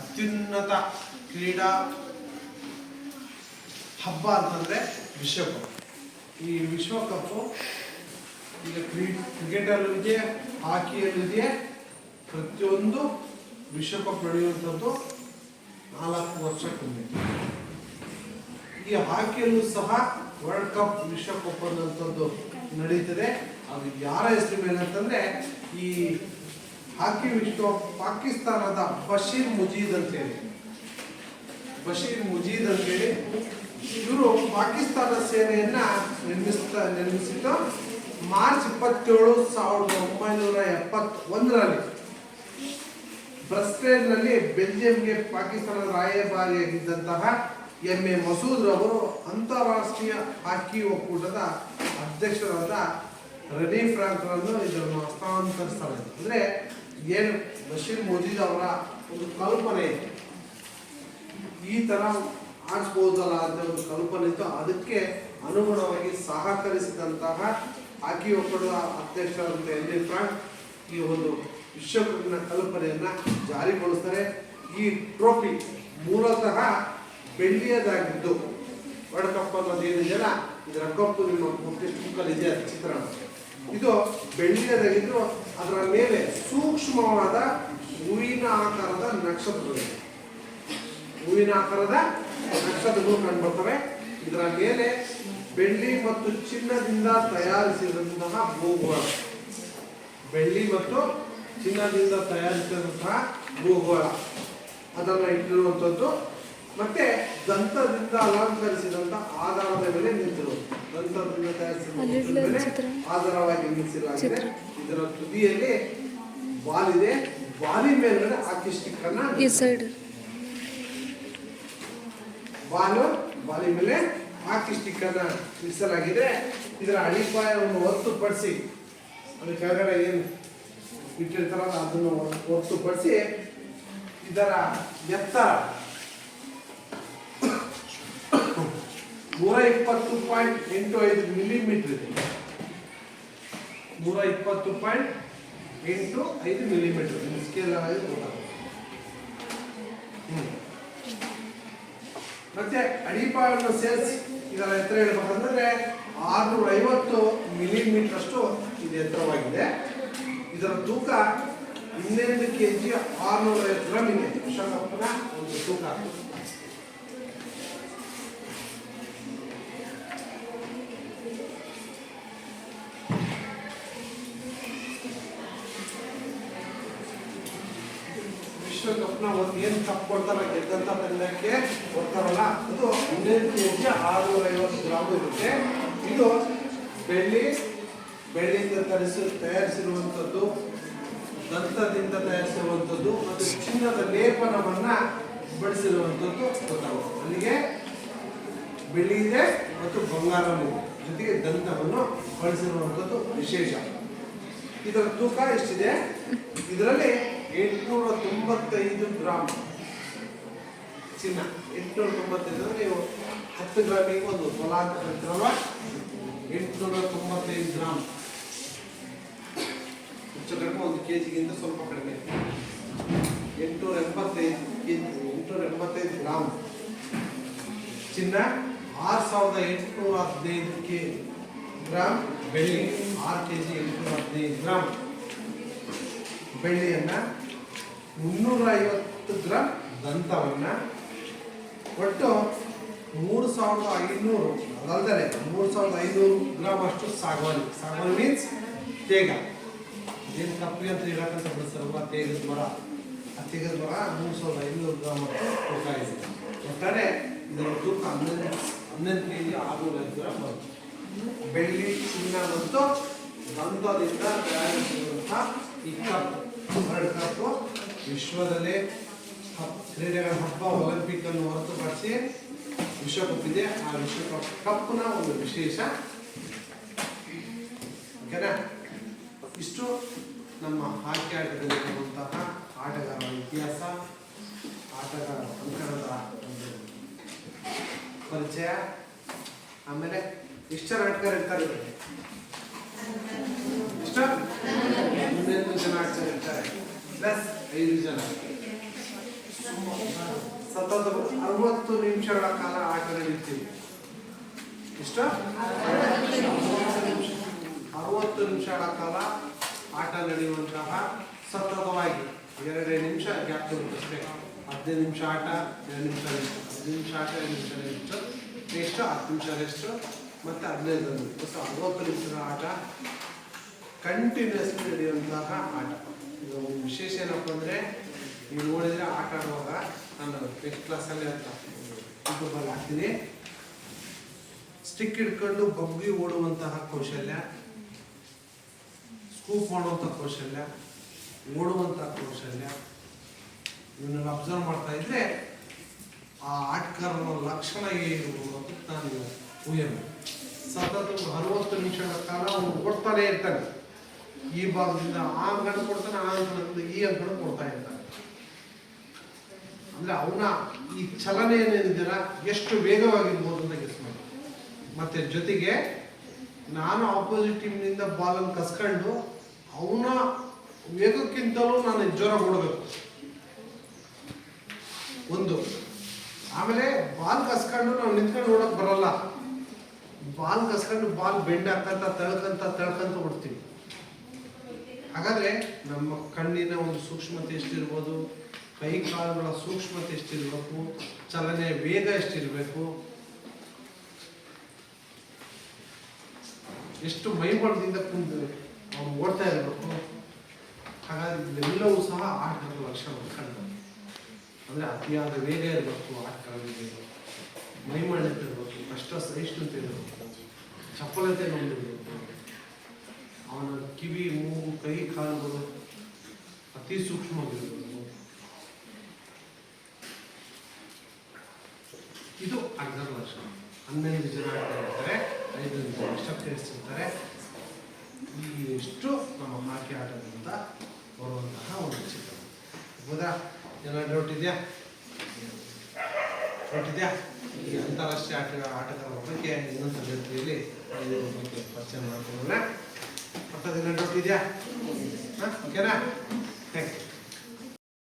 ಅತ್ಯುನ್ನತ ಕ್ರೀಡಾ ಹಬ್ಬ ಅಂತಂದರೆ ವಿಶ್ವಕಪ್. ಈ ವಿಶ್ವಕಪ್ಪು ಈಗ ಕ್ರಿಕೆಟಲ್ಲೂ ಇದೆ, ಹಾಕಿಯಲ್ಲೂ ಇದೆ. ಪ್ರತಿಯೊಂದು ವಿಶ್ವಕಪ್ ನಡೆಯುವಂಥದ್ದು 4 ವರ್ಷಕ್ಕೊಮ್ಮೆ. ಈ ಹಾಕಿಯಲ್ಲೂ ಸಹ ವರ್ಲ್ಡ್ ಕಪ್ ವಿಶ್ವಕಪ್ ಅನ್ನುವಂಥದ್ದು ನಡೀತದೆ. ಅದು ಯಾರ ಹೆಸರು ಮೇಲೆ ಅಂತಂದರೆ, ಈ ಹಾಕಿ ವಿಶ್ವಕಪ್ ಪಾಕಿಸ್ತಾನದ ಬಶೀರ್ ಮುಜೀದ್ ಅಂತೇಳಿ, ಇವರು ಪಾಕಿಸ್ತಾನ ಸೇನೆಯನ್ನ ನಿರ್ಮಿಸಿದ್ದು ಮಾರ್ಚ್ 27, 1971ರಲ್ಲಿ ಬ್ರಸ್ಲೇನ್ನಲ್ಲಿ ಬೆಲ್ಜಿಯಂಗೆ ಪಾಕಿಸ್ತಾನದ ರಾಯಭಾರಿಯಾಗಿದ್ದಂತಹ ಎಂ.ಎ. ಮಸೂದ್ ರವರು ಅಂತಾರಾಷ್ಟ್ರೀಯ ಹಾಕಿ ಒಕ್ಕೂಟದ ಅಧ್ಯಕ್ಷರಾದ ರೆನಿ ಫ್ರಾಂಕ್ರನ್ನು ಇದನ್ನು ಹಸ್ತಾಂತರಿಸ್ತಾರೆ. ಅಂದರೆ ಏನು ಬಶೀರ್ ಮುಜೀದ್ ಅವರ ಒಂದು ಕಲ್ಪನೆ ಈ ಥರ ಆಡಿಸ್ಬೋದಲ್ಲ ಅಂತ ಒಂದು ಕಲ್ಪನೆ ಇತ್ತು. ಅದಕ್ಕೆ ಅನುಗುಣವಾಗಿ ಸಹಕರಿಸಿದಂತಹ ಹಾಕಿ ಒಕ್ಕೂಟದ ಅಧ್ಯಕ್ಷರಾದಂಥ ರೆನಿ ಫ್ರಾಂಕ್ ಈ ಒಂದು ವಿಶ್ವಕಪ್ನ ಕಲ್ಪನೆಯನ್ನು ಜಾರಿಗೊಳಿಸ್ತಾರೆ. ಈ ಟ್ರೋಫಿ ಮೂಲತಃ ಬೆಳ್ಳಿಯದಾಗಿದ್ದು, ವರ್ಲ್ಡ್ ಕಪ್ ಅನ್ನೋದು ಏನಿದೆಯಲ್ಲ, ಇದರ ಕಪ್ಪು ನಿಮ್ಮ ಬುಕ್ಕಲ್ಲಿ ಇದೆ ಚಿತ್ರಣ. ಇದು ಬೆಳ್ಳಿಯದಾಗಿದ್ದು ಅದರ ಮೇಲೆ ಸೂಕ್ಷ್ಮವಾದ ಹೂವಿನ ಆಕಾರದ ನಕ್ಷತ್ರಗಳು ಕಂಡುಬರ್ತವೆ. ಇದರ ಮೇಲೆ ಬೆಳ್ಳಿ ಮತ್ತು ಚಿನ್ನದಿಂದ ತಯಾರಿಸಿದಂತಹ ಭೂಗೋಳ ಅದನ್ನು ಇಟ್ಟಿರುವಂಥದ್ದು. ಮತ್ತೆ ದಂತದಿಂದ ಅಲಂಕರಿಸಿದಂತ ಆಧಾರದ ಮೇಲೆ ನಿಂತಿರುವುದು, ದಂತದಿಂದ ತಯಾರಿಸಿದ ಆಧಾರವಾಗಿ ನಿಲ್ಲಿಸಲಾಗಿದೆ. ಇದರ ತುದಿಯಲ್ಲಿ ಬಾಲಿದೆ, ಬಾಲಿ ಮೇಲ್ಗಡೆ ಹಾಕಿ ಸ್ಟಿಕ್ ಅನ್ನ ಬಾಲಿ ಮೇಲೆ ಹಾಕಿ ಸ್ಟಿಕ್ ಅನ್ನ ಇರಿಸಲಾಗಿದೆ. ಇದರ ಅಡಿಪಾಯವನ್ನು ಹೊರತುಪಡಿಸಿ, ಅದು ಕೆಳಗಡೆ ಏನು ಇಟ್ಟಿರ್ತಾರಲ್ಲ ಅದನ್ನು ಹೊರತುಪಡಿಸಿ ಇದರ ಎತ್ತರ 120.85 ಮಿಲಿಮೀಟರ್ ಇದೆ. 120.85 ಮಿಲಿಮೀಟರ್ ಸ್ಕೇಲ್ ಆಗಿ ಗೊತ್ತಾಗುತ್ತೆ. ಮತ್ತೆ ಅಡಿಪಾಯವನ್ನು ಸೇರಿಸಿ ಇದರ ಎತ್ತರ ಹೇಳ್ಬೇಕಂದ್ರೆ 650 ಮಿಲಿಮೀಟರ್ ಅಷ್ಟು ಇದು ಎತ್ತರವಾಗಿದೆ. ಇದರ ತೂಕ 12 kg 650 ಗ್ರಾಮ್ ಇದೆ. ವಿಶ್ವಕಪ್ನ ಒಂದು ತೂಕ. ವಿಶ್ವಕಪ್ನ ಒಂದು ಏನು ಕಪ್ ಕೊಡ್ತಾರ ಗೆದ್ದಂತ ತಂಡಕ್ಕೆ ಕೊಡ್ತಾರಲ್ಲ, ಅದು 12 kg 650 ಗ್ರಾಮ್ ಇರುತ್ತೆ. ಇದು ಬೆಳ್ಳಿಯಿಂದ ತಯಾರಿಸಿರುವಂಥದ್ದು, ದಂತದಿಂದ ತಯಾರಿಸಿರುವಂಥದ್ದು ಮತ್ತು ಚಿನ್ನದ ಲೇಪನವನ್ನ ಬಳಸಿರುವಂಥದ್ದು ಗೊತ್ತಾಗುತ್ತೆ. ಅಲ್ಲಿಗೆ ಬೆಳ್ಳಿ ಇದೆ ಮತ್ತು ಬಂಗಾರನೂ ಇದೆ, ಜೊತೆಗೆ ದಂತವನ್ನು ಬಳಸಿರುವಂಥದ್ದು ವಿಶೇಷ. ಇದರ ತೂಕ ಎಷ್ಟಿದೆ? ಇದರಲ್ಲಿ 895 ಗ್ರಾಮ್ ಚಿನ್ನ. 895 ಅಂದರೆ ನೀವು 10 ಗ್ರಾಮಿಗೆ ಒಂದು ತೊಲ ಅಂತ ಕರಿತೀರಲ್ವ, 895 ಗ್ರಾಮ್. ಹೆಚ್ಚು ಕಡಿಮೆ 1 kg ಸ್ವಲ್ಪ ಕಡಿಮೆ, 885 ಗ್ರಾಮ್ ಚಿನ್ನ, 6815 ಗ್ರಾಮ್ ಬೆಳ್ಳಿ, 6 kg 815 ಗ್ರಾಮ್ ಬೆಳ್ಳಿಯನ್ನ, 350 ಗ್ರಾಮ್ ದಂತವನ್ನ, ಒಟ್ಟು 3500 ಅದಲ್ಲದೆ 3500 ಗ್ರಾಮ್ ಅಷ್ಟು ಸಾಗವಾನಿ. ಸಾಗವಾನಿ ಮೀನ್ಸ್ ತೇಗ, ಏನು ಕಪ್ಪಿ ಅಂತ ಹೇಳಕ್ಕಂತ ಬಿಡಿಸ್ತಾರಲ್ವ, ತೇಗದ ಮರ. ಆ ತೇಗದ ಮರ 3500 ಗ್ರಾಮ್ ತೂಕ ಇದೆ. ಒಟ್ಟಾರೆ ಇದರ ತೂಕ 11 kg 605 ಗ್ರಾಮ್ ಬರುತ್ತೆ. ಬೆಳ್ಳಿ, ಚಿನ್ನ ಮತ್ತು ದಂತದಿಂದ ತಯಾರಿಸಿರುವಂತಹ ಈ ಕಪ್, ವರ್ಲ್ಡ್ ಕಪ್ ವಿಶ್ವದಲ್ಲೇ ಕ್ರೀಡೆಗಳ ಹಬ್ಬ ಒಲಿಂಪಿಕ್ ಅನ್ನು ಹೊರತುಪಡಿಸಿ ವಿಶ್ವಕಪ್ ಇದೆ. ಆ ವಿಶ್ವಕಪ್ ಕಪ್ನ ಒಂದು ವಿಶೇಷ. ಓಕೆನಾ? ಇಷ್ಟು ನಮ್ಮ ಹಾಕಿ ಆಟದಲ್ಲಿರುವಂತಹ ಆಟಗಾರರ ಇತಿಹಾಸ, ಆಟಗಾರ ಅಂಕಣದ ಒಂದು ಪರಿಚಯ. ಆಮೇಲೆ ಎಷ್ಟು ಜನ ಆಟಗಾರ ಇರ್ತಾರೆ? ಎಷ್ಟು? 11 ಜನ ಆಟಗಾರ ಇರ್ತಾರೆ, ಪ್ಲಸ್ 5 ಜನ. ಸತತ 60 ನಿಮಿಷಗಳ ಕಾಲ ಆಟ ನಡೆಯುತ್ತೀವಿ. ಎಷ್ಟು? 60 ನಿಮಿಷಗಳ ಕಾಲ ಆಟ ನಡೆಯುವಂತಹ ಸತತವಾಗಿ 2 ನಿಮಿಷ ಗ್ಯಾಪ್ ತಗೊಳ್ತಷ್ಟೇ. 15 ನಿಮಿಷ ಆಟ, 2 ನಿಮಿಷ ರೆಸ್ಟ್, 15 ನಿಮಿಷ ಆಟ, 2 ನಿಮಿಷ ರೆಸ್ಟ್, ನೆಕ್ಸ್ಟ್ 10 ನಿಮಿಷ ರೆಸ್ಟ್, ಮತ್ತೆ 15 ನಿಮಿಷ. 60 ನಿಮಿಷದ ಆಟ ಕಂಟಿನ್ಯೂಸ್ಲಿ ನಡೆಯುವಂತಹ ಆಟ. ಇದು ಒಂದು ವಿಶೇಷ ಏನಪ್ಪ ಅಂದರೆ, ನೀವು ನೋಡಿದರೆ ಆಟ ಆಡುವಾಗ ನಾನು ನೆಕ್ಸ್ಟ್ ಕ್ಲಾಸಲ್ಲಿ ಅಂತ ಯೂಟ್ಯೂಬಲ್ಲಿ ಹಾಕ್ತೀನಿ, ಸ್ಟಿಕ್ ಹಿಡ್ಕೊಂಡು ಬಗ್ಗಿ ಓಡುವಂತಹ ಕೌಶಲ್ಯ, ಸ್ಕೂಪ್ ಮಾಡುವಂಥ ಕೌಶಲ್ಯ, ಓಡುವಂಥ ಕೌಶಲ್ಯ, ಇವನ್ನೆಲ್ಲ ಅಬ್ಸರ್ವ್ ಮಾಡ್ತಾ ಇದ್ರೆ ಆ ಆಟಗಾರನ ಲಕ್ಷಣ ಏನಿರ್ಬೋದು ಅಂತ ನಾನು ಊಹೆಯನ್ನು. ಸತತ 60 ನಿಮಿಷಗಳ ಕಾಲ ಅವನು ಓಡ್ತಾನೆ ಇರ್ತಾನೆ. ಈ ಭಾಗದಿಂದ ಆ ಅಂಕಣ ಕೊಡ್ತಾನೆ, ಆ ಅಂಕಣದಿಂದ ಈ ಅಂಕಣ ಕೊಡ್ತಾ ಇರ್ತಾನೆ. ಅಂದ್ರೆ ಅವನ ಈ ಚಲನೆ ಏನೇನಿದೆಯಲ್ಲ ಎಷ್ಟು ವೇಗವಾಗಿರ್ಬೋದು ಅಂತ ಗೆಸ್ ಮಾಡಿ. ಮತ್ತೆ ಜೊತೆಗೆ ನಾನು ಆಪೋಸಿಟ್ ಟೀಮ್ನಿಂದ ಬಾಲನ್ನು ಕಸ್ಕೊಂಡು ಅವನ ವೇಗಕ್ಕಿಂತಲೂ ನಾನು ಜೋರಾಗಿ ಓಡಬೇಕು ಒಂದು. ಆಮೇಲೆ ಬಾಲ್ ಕಸ್ಕೊಂಡು ನಾವು ನಿಂತ್ಕೊಂಡು ಓಡಕ್ ಬರಲ್ಲ. ಬಾಲ್ ಕಸ್ಕೊಂಡು ಬಾಲ್ ಬೆಂಡ್ ಹಾಕಂತ ತಳ್ಕಂತ ಓಡ್ತೀವಿ. ಹಾಗಾದ್ರೆ ನಮ್ಮ ಕಣ್ಣಿನ ಒಂದು ಸೂಕ್ಷ್ಮತೆ ಎಷ್ಟಿರ್ಬೋದು, ಕೈ ಕಾಲುಗಳ ಸೂಕ್ಷ್ಮತೆ ಎಷ್ಟಿರ್ಬೇಕು, ಚಲನೆ ವೇಗ ಎಷ್ಟಿರ್ಬೇಕು, ಎಷ್ಟು ಮೈಬಳದಿಂದ ಕುಂದು ಅವ್ನು ಓಡ್ತಾ ಇರಬೇಕು. ಹಾಗಾಗಿ ಇವೆಲ್ಲವೂ ಸಹ ಆಟಗಾರರ ಲಕ್ಷಣ ಕಂಡು. ಅಂದರೆ ಅತಿಯಾದ ವೇಗ ಇರಬೇಕು, ಆಟಗಾರರಿಗೆ ಮೈಮಣ್ಣತೆ ಇರಬೇಕು, ಕಷ್ಟ ಸಹಿಷ್ಣುತೆ ಇರಬೇಕು, ಚಪಲತೆ ಹೊಂದಿರಬೇಕು. ಅವನ ಕಿವಿ, ಮೂಗು, ಕೈ ಕಾಲುಗಳು ಅತಿ ಸೂಕ್ಷ್ಮವಾಗಿರಬೇಕು. ಇದು ಆಟಗಾರರ ಲಕ್ಷಣ. 15 ಜನ ಆಡ್ತಾ ಇರ್ತಾರೆ, 5 ಜನ ಇರ್ತಾರೆ. ಇಷ್ಟು ನಮ್ಮ ಹಾಕಿ ಆಟದಿಂದ ಬರುವಂತಹ ಒಂದು ಚಿತ್ರ. ಹೌದಾ? ಎಲ್ಲ ಡೌಟ್ ಇದೆಯಾ? ಈ ಅಂತಾರಾಷ್ಟ್ರೀಯ ಆಟಗಾರರ ಬಗ್ಗೆ ಇನ್ನೊಂದು ತರಗತಿಯಲ್ಲಿ ಬಗ್ಗೆ ಪರಿಚಯ ಮಾಡ್ಕೊಳ್ಳೋಣ. ಮತ್ತದೇನೋ ಡೌಟ್ ಇದೆಯಾ? ಓಕೆನಾ? Thank you.